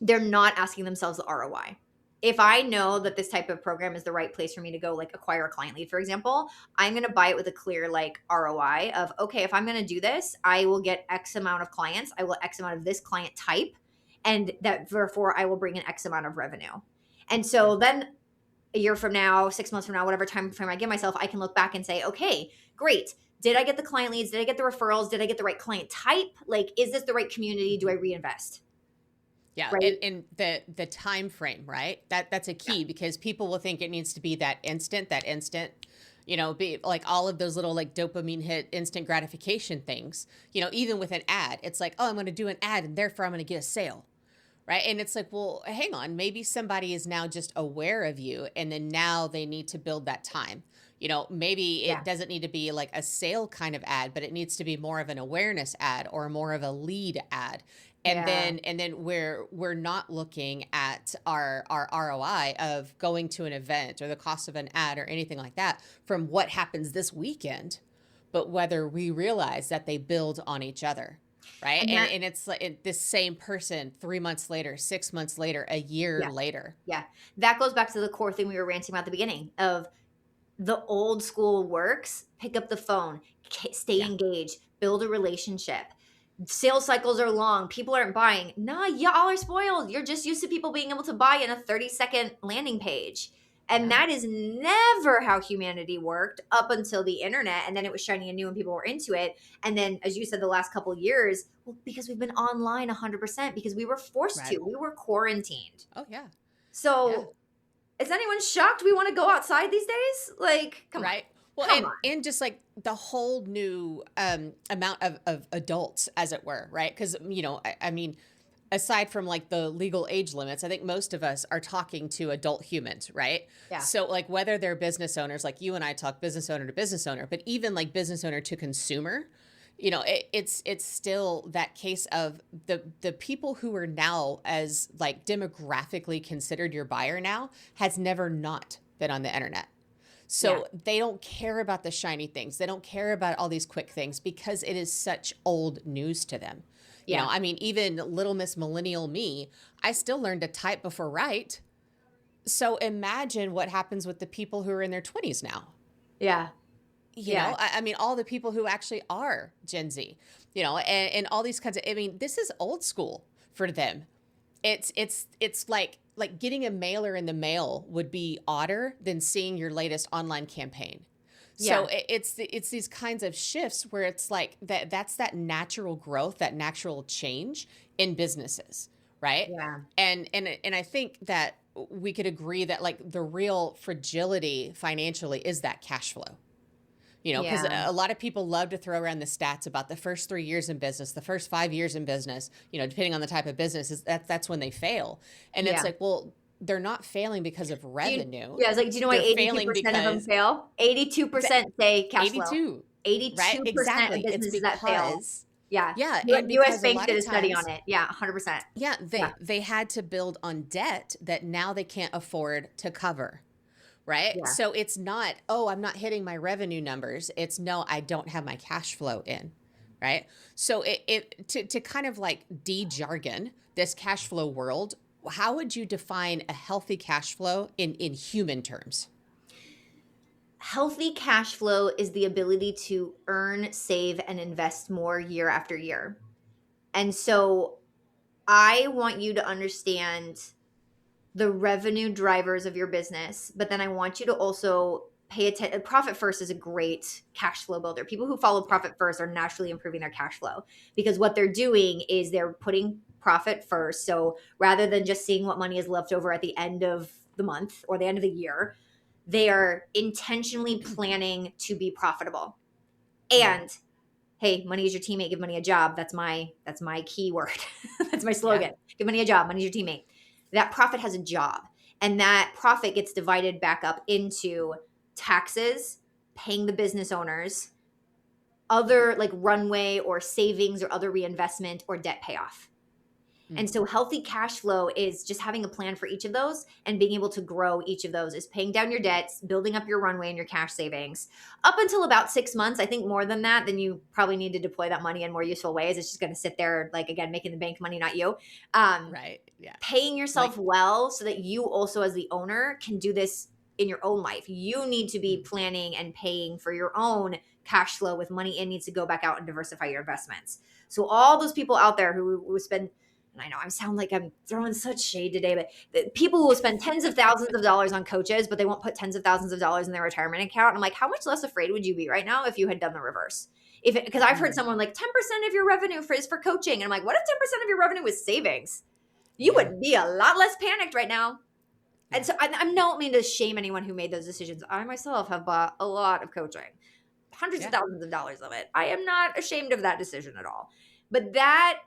they're not asking themselves the ROI. If I know that this type of program is the right place for me to go, like acquire a client lead, for example, I'm going to buy it with a clear like ROI of, okay, if I'm going to do this, I will get X amount of clients. I will X amount of this client type. And that therefore I will bring in X amount of revenue. And so then a year from now, 6 months from now, whatever time frame I give myself, I can look back and say, okay, great. Did I get the client leads? Did I get the referrals? Did I get the right client type? Like, is this the right community? Do I reinvest? Yeah, Right. and the time frame, right? That's a key because people will think it needs to be that instant, be like all of those little like dopamine hit, instant gratification things. Even with an ad, it's like, oh, I'm going to do an ad and therefore I'm going to get a sale, right? And it's like, well, hang on, maybe somebody is now just aware of you, and then now they need to build that time. Maybe it doesn't need to be like a sale kind of ad, but it needs to be more of an awareness ad or more of a lead ad. And then we're not looking at our ROI of going to an event or the cost of an ad or anything like that from what happens this weekend, but whether we realize that they build on each other. Right. And it's like this same person 3 months later, 6 months later, a year later. Yeah. That goes back to the core thing we were ranting about at the beginning of the old school works. Pick up the phone, stay engaged, build a relationship. Sales cycles are long. People aren't buying. Nah, y'all are spoiled. You're just used to people being able to buy in a 30-second landing page. And that is never how humanity worked up until the internet. And then it was shiny and new and people were into it. And then, as you said, the last couple of years, well, because we've been online 100%, because we were forced to. We were quarantined. Oh, yeah. So is anyone shocked we want to go outside these days? Like, come on. Well, and just like the whole new amount of adults, as it were, right? Because, I mean, aside from like the legal age limits, I think most of us are talking to adult humans, right? Yeah. So like whether they're business owners, like you and I talk business owner to business owner, but even like business owner to consumer, it's still that case of the people who are now as like demographically considered your buyer now has never not been on the internet. So they don't care about the shiny things. They don't care about all these quick things because it is such old news to them. I mean, even little Miss Millennial me, I still learned to type before write. So imagine what happens with the people who are in their 20s now. Yeah. You know, I mean, all the people who actually are Gen Z, and all these kinds of, I mean, this is old school for them. It's like getting a mailer in the mail would be odder than seeing your latest online campaign. So it's these kinds of shifts where it's like that's that natural growth, that natural change in businesses, right? Yeah. And I think that we could agree that like the real fragility financially is that cash flow. Because a lot of people love to throw around the stats about the first 3 years in business, the first 5 years in business, depending on the type of business, that's when they fail. And it's like, well, they're not failing because of revenue. It's like, do you know why 82% of them fail? 82% say cash flow. 82% right? Exactly. of businesses that fail. Yeah. And U.S. Bank did a study on it. Yeah, 100%. Yeah, they had to build on debt that now they can't afford to cover. Right. Yeah. So it's not, oh, I'm not hitting my revenue numbers. It's no, I don't have my cash flow in. Right. So to kind of like de-jargon this cash flow world, how would you define a healthy cash flow in human terms? Healthy cash flow is the ability to earn, save, and invest more year after year. And so I want you to understand the revenue drivers of your business, but then I want you to also pay attention. Profit first is a great cash flow builder. People who follow profit first are naturally improving their cash flow because what they're doing is they're putting profit first. So rather than just seeing what money is left over at the end of the month or the end of the year, they are intentionally planning to be profitable. And hey, money is your teammate, give money a job. That's my key word. That's my slogan. Give money a job, money is your teammate. That profit has a job, and that profit gets divided back up into taxes, paying the business owners, other like runway or savings or other reinvestment or debt payoff. And so healthy cash flow is just having a plan for each of those and being able to grow each of those, is paying down your debts, building up your runway and your cash savings up until about 6 months. I think more than that, then you probably need to deploy that money in more useful ways. It's just going to sit there, like, again, making the bank money, not you. Right. Yeah. Paying yourself well so that you also, as the owner, can do this in your own life. You need to be planning and paying for your own cash flow with money in, needs to go back out and diversify your investments. So all those people out there who spend, and I know I sound like I'm throwing such shade today, but the people who will spend tens of thousands of dollars on coaches, but they won't put tens of thousands of dollars in their retirement account. I'm like, how much less afraid would you be right now if you had done the reverse? Because I've heard someone like 10% of your revenue is for coaching. And I'm like, what if 10% of your revenue was savings? You would be a lot less panicked right now. And so I don't mean to shame anyone who made those decisions. I myself have bought a lot of coaching, hundreds of thousands of dollars of it. I am not ashamed of that decision at all. But that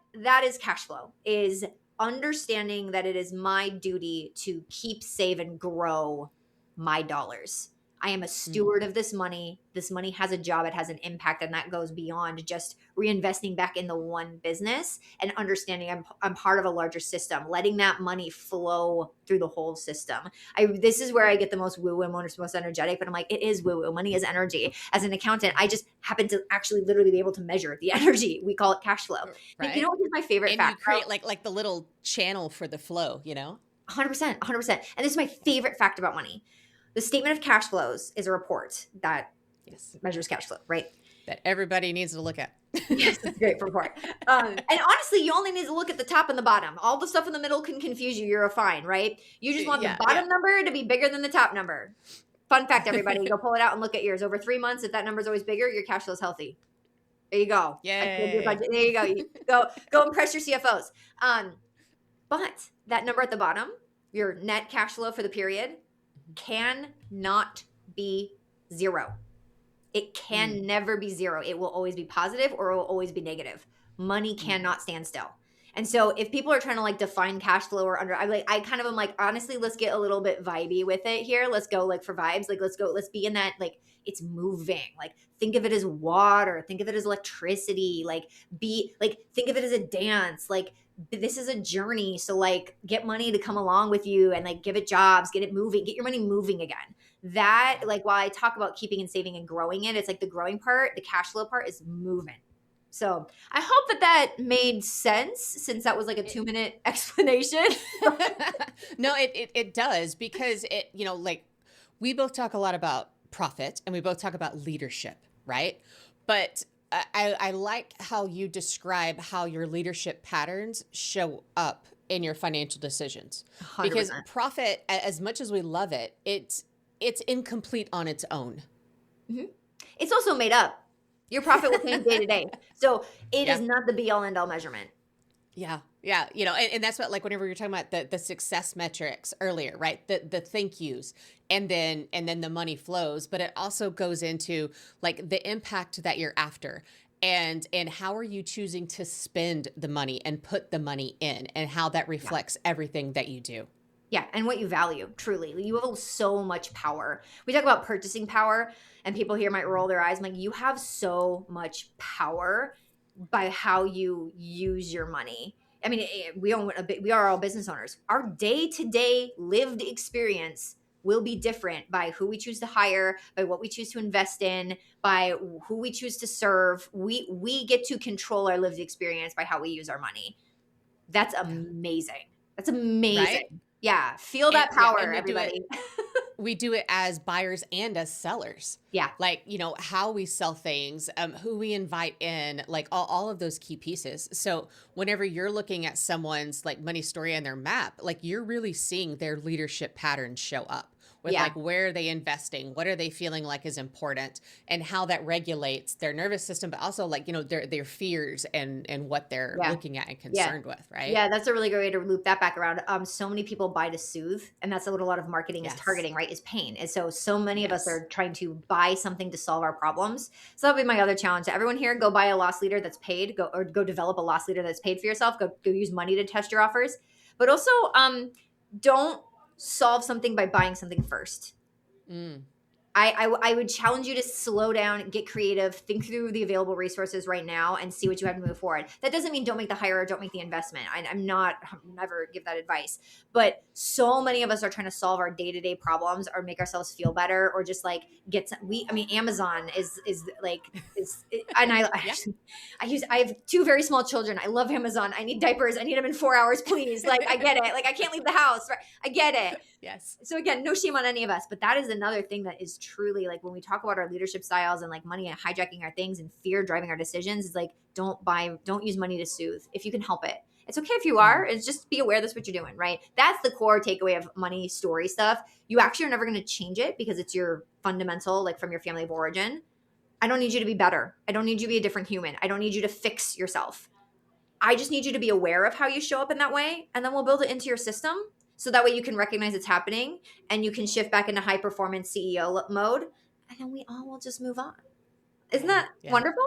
is cash flow, is understanding that it is my duty to keep, save, and grow my dollars. I am a steward of this money. This money has a job. It has an impact, and that goes beyond just reinvesting back in the one business, and understanding I'm part of a larger system, letting that money flow through the whole system. This is where I get the most woo-woo and most energetic, but I'm like, it is woo-woo. Money is energy. As an accountant, I just happen to actually literally be able to measure the energy. We call it cash flow. Right. Like, you know what is my favorite fact? You create like the little channel for the flow, 100%. And this is my favorite fact about money. The statement of cash flows is a report that measures cash flow, right? That everybody needs to look at. Yes, it's a great report. And honestly, you only need to look at the top and the bottom. All the stuff in the middle can confuse you. You're fine, right? You just want the bottom number to be bigger than the top number. Fun fact, everybody. Go pull it out and look at yours. Over 3 months, if that number is always bigger, your cash flow is healthy. There you go. Yay. There you go. Go impress your CFOs. But that number at the bottom, your net cash flow for the period, cannot be zero. It can never be zero. It will always be positive, or it will always be negative. Money cannot stand still. And so if people are trying to like define cash flow or I kind of am like, honestly, let's get a little bit vibey with it here. Let's go like for vibes. Like, let's be in that, like, it's moving. Like, think of it as water. Think of it as electricity. Think of it as a dance. Like, this is a journey. So like, get money to come along with you and like give it jobs, get it moving, get your money moving again. That, like, while I talk about keeping and saving and growing it, it's like the growing part, the cash flow part is movement. So I hope that made sense, since that was like a 2-minute explanation. No, it does, because like, we both talk a lot about profit and we both talk about leadership, right? But I like how you describe how your leadership patterns show up in your financial decisions. 100%. Because profit, as much as we love it, it's incomplete on its own. Mm-hmm. It's also made up. Your profit will change day to day. So it is not the be all end all measurement. Yeah. Yeah. And that's what, like, whenever you're talking about the success metrics earlier, right? The thank yous, and then the money flows, but it also goes into like the impact that you're after, and how are you choosing to spend the money and put the money in, and how that reflects everything that you do. Yeah. And what you value, truly. You have so much power. We talk about purchasing power, and people here might roll their eyes. I'm like, you have so much power by how you use your money. I mean, we are all business owners. Our day-to-day lived experience will be different by who we choose to hire, by what we choose to invest in, by who we choose to serve. We get to control our lived experience by how we use our money. That's amazing. That's amazing. Right? Yeah. Feel that power, everybody. We do it as buyers and as sellers. Yeah. Like, how we sell things, who we invite in, like all of those key pieces. So whenever you're looking at someone's like money story and their map, like, you're really seeing their leadership patterns show up with like, where are they investing? What are they feeling like is important, and how that regulates their nervous system, but also like, their fears and what they're looking at and concerned with. Right. Yeah. That's a really great way to loop that back around. So many people buy to soothe, and that's what a lot of marketing is targeting, right? Is pain. And so many of us are trying to buy something to solve our problems. So that'll be my other challenge to everyone here. Go buy a loss leader that's paid, go develop a loss leader that's paid for yourself. Go use money to test your offers, but also, don't solve something by buying something first. I would challenge you to slow down, get creative, think through the available resources right now, and see what you have to move forward. That doesn't mean don't make the hire or don't make the investment. I'll never give that advice. But so many of us are trying to solve our day to day problems or make ourselves feel better or just like get some, I mean, Amazon is like and Yeah. I have two very small children. I love Amazon. I need diapers. I need them in 4 hours, please. Like I get it. Like I can't leave the house. Right? I get it. Yes. So again, no shame on any of us, but that is another thing that is truly like when we talk about our leadership styles and like money and hijacking our things and fear driving our decisions, it's like don't use money to soothe if you can help it. It's okay if you are. It's just be aware that's what you're doing, right? That's the core takeaway of money story stuff. You actually are never going to change it because it's your fundamental, like from your family of origin. I don't need you to be better. I don't need you to be a different human. I don't need you to fix yourself. I just need you to be aware of how you show up in that way, and then we'll build it into your system. So that way you can recognize it's happening and you can shift back into high performance CEO mode, and then we all will just move on. Isn't that wonderful?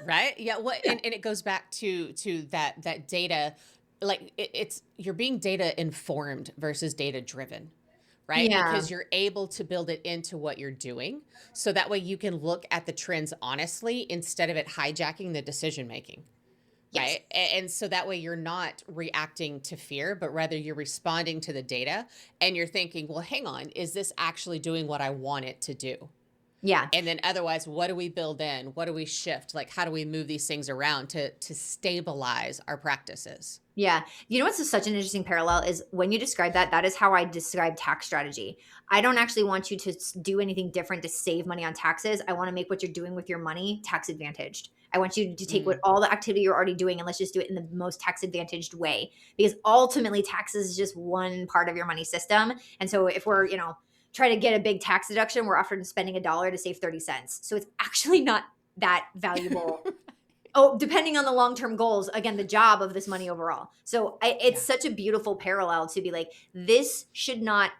Right? Yeah. And it goes back to that data, like it's you're being data informed versus data driven, right? Yeah. Because you're able to build it into what you're doing. So that way you can look at the trends honestly instead of it hijacking the decision making. Yes. Right. And so that way you're not reacting to fear, but rather you're responding to the data and you're thinking, well, hang on, is this actually doing what I want it to do? Yeah. And then otherwise, what do we build in? What do we shift? Like, how do we move these things around to stabilize our practices? Yeah. You know what's such an interesting parallel is when you describe that, that is how I describe tax strategy. I don't actually want you to do anything different to save money on taxes. I want to make what you're doing with your money tax advantaged. I want you to take what all the activity you're already doing and let's just do it in the most tax advantaged way, because ultimately taxes is just one part of your money system. And so if we're, try to get a big tax deduction, we're often spending $1 to save 30 cents. So it's actually not that valuable. Oh, depending on the long-term goals, again, the job of this money overall. So it's such a beautiful parallel to be like, this should not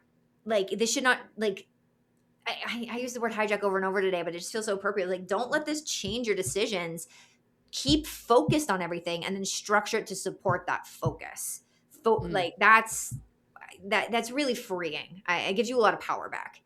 I use the word hijack over and over today, but it just feels so appropriate. Like, don't let this change your decisions. Keep focused on everything and then structure it to support that focus. Like that's really freeing. It gives you a lot of power back.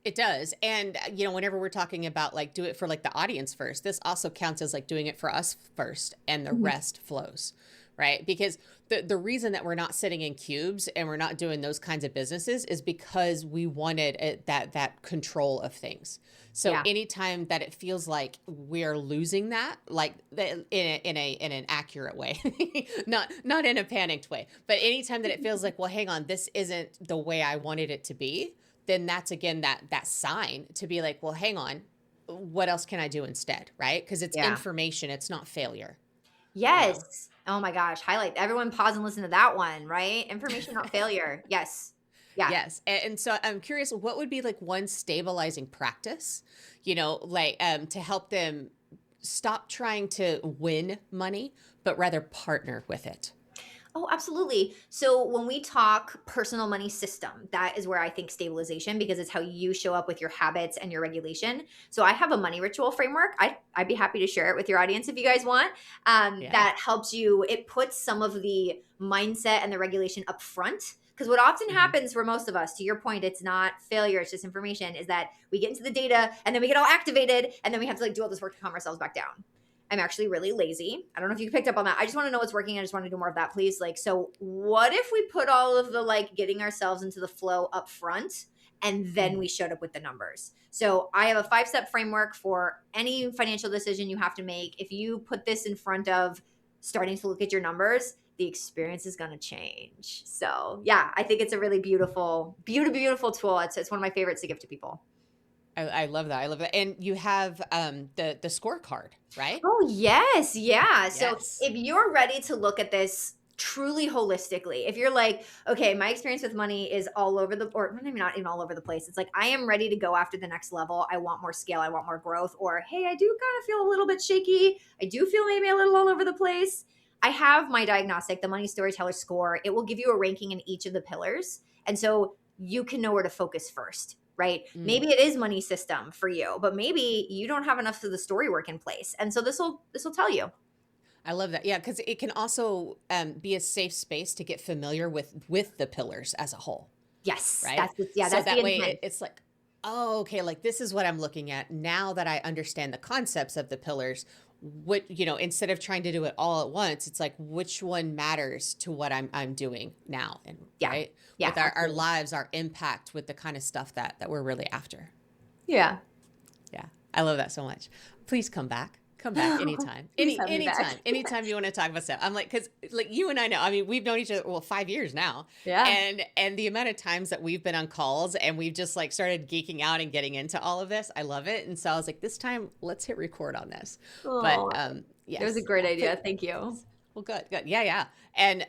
It does. And, whenever we're talking about like, do it for like the audience first, this also counts as like doing it for us first and the rest flows, right? Because the reason that we're not sitting in cubes and we're not doing those kinds of businesses is because we wanted that control of things. So anytime that it feels like we're losing that, like in an accurate way, not in a panicked way, but anytime that it feels like, well, hang on, this isn't the way I wanted it to be, then that's again that sign to be like, well, hang on, what else can I do instead, right? Because it's information, it's not failure. Yes. Oh my gosh. Highlight. Everyone pause and listen to that one, right? Information, not failure. Yes. Yeah. Yes. And so I'm curious, what would be like one stabilizing practice, to help them stop trying to win money, but rather partner with it? Oh, absolutely. So when we talk personal money system, that is where I think stabilization, because it's how you show up with your habits and your regulation. So I have a money ritual framework. I'd be happy to share it with your audience if you guys want. That helps you. It puts some of the mindset and the regulation up front. Because what often happens for most of us, to your point, it's not failure, it's just information, is that we get into the data and then we get all activated and then we have to like do all this work to calm ourselves back down. I'm actually really lazy. I don't know if you picked up on that. I just want to know what's working. I just want to do more of that, please. Like, so what if we put all of the like getting ourselves into the flow up front and then we showed up with the numbers? So I have a 5-step framework for any financial decision you have to make. If you put this in front of starting to look at your numbers, the experience is going to change. So yeah, I think it's a really beautiful tool. It's one of my favorites to give to people. I love that. I love that. And you have the scorecard, right? Oh, yes. Yeah. So if you're ready to look at this truly holistically, if you're like, okay, my experience with money is all over or maybe not even all over the place. It's like, I am ready to go after the next level. I want more scale. I want more growth. Or, hey, I do kind of feel a little bit shaky. I do feel maybe a little all over the place. I have my diagnostic, the Money Storyteller score. It will give you a ranking in each of the pillars. And so you can know where to focus first. Right? Maybe it is money system for you, but maybe you don't have enough of the story work in place. And so this will tell you. I love that. Yeah. Cause it can also be a safe space to get familiar with the pillars as a whole. Yes. Right. That's so that's that the way intent. it's like, oh, okay, like this is what I'm looking at now that I understand the concepts of the pillars. What, instead of trying to do it all at once, it's like, which one matters to what I'm doing now? And Yeah. right. Yeah, With our absolutely. lives, our impact, with the kind of stuff that we're really after. Yeah. Yeah. I love that so much. Please come back. Come back anytime. Please have me back. Anytime you want to talk about stuff. I'm like, because like you and I know, I mean, we've known each other, 5 years now. Yeah. And the amount of times that we've been on calls and we've just like started geeking out and getting into all of this, I love it. And so I was like, this time let's hit record on this. Oh, But yes. it was a great idea. Thank you. Well, good. Yeah. And,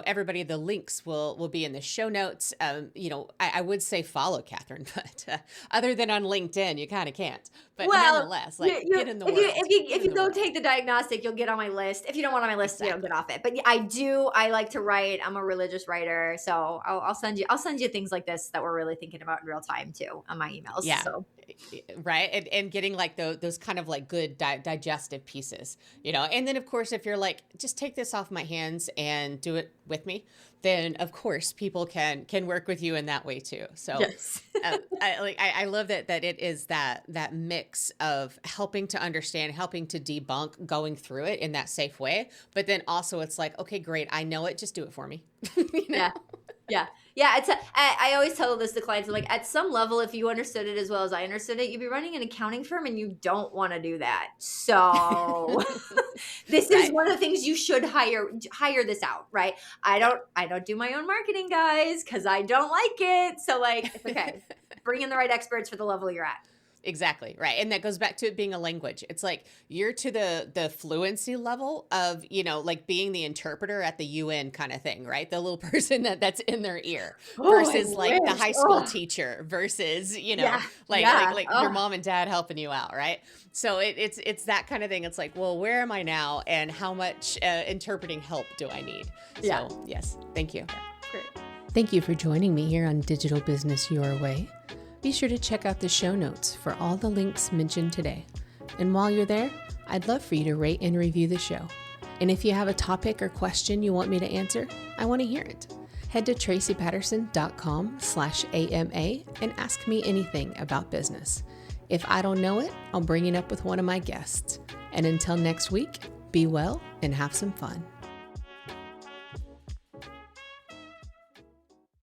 everybody, the links will be in the show notes. I would say follow Katherine, but other than on LinkedIn, you kind of can't. But nonetheless, like get in the world. If you don't take the diagnostic, you'll get on my list. If you don't want on my list, you don't get off it. But I like to write. I'm a religious writer, so I'll send you things like this that we're really thinking about in real time too on my emails. Yeah. So. Right. And getting like those kind of like good digestive pieces, and then of course, if you're like, just take this off my hands and do it with me, then of course people can work with you in that way too. So yes. I love that it is that mix of helping to understand, helping to debunk, going through it in that safe way. But then also it's like, okay, great. I know it. Just do it for me. Yeah. I always tell this to clients. I'm like, at some level, if you understood it as well as I understood it, you'd be running an accounting firm and you don't want to do that. So this is one of the things you should hire this out, right? I don't do my own marketing, guys, because I don't like it. So like, it's okay. Bring in the right experts for the level you're at. Exactly. Right. And that goes back to it being a language. It's like you're to the fluency level of, like being the interpreter at the UN kind of thing, right? The little person that's in their ear versus like the high school teacher versus, like your mom and dad helping you out. Right. So it's that kind of thing. It's like, well, where am I now? And how much interpreting help do I need? Yeah. So yes. Thank you. Great. Thank you for joining me here on Digital Business Your Way. Be sure to check out the show notes for all the links mentioned today. And while you're there, I'd love for you to rate and review the show. And if you have a topic or question you want me to answer, I want to hear it. Head to tracypatterson.com/AMA and ask me anything about business. If I don't know it, I'll bring it up with one of my guests. And until next week, be well and have some fun.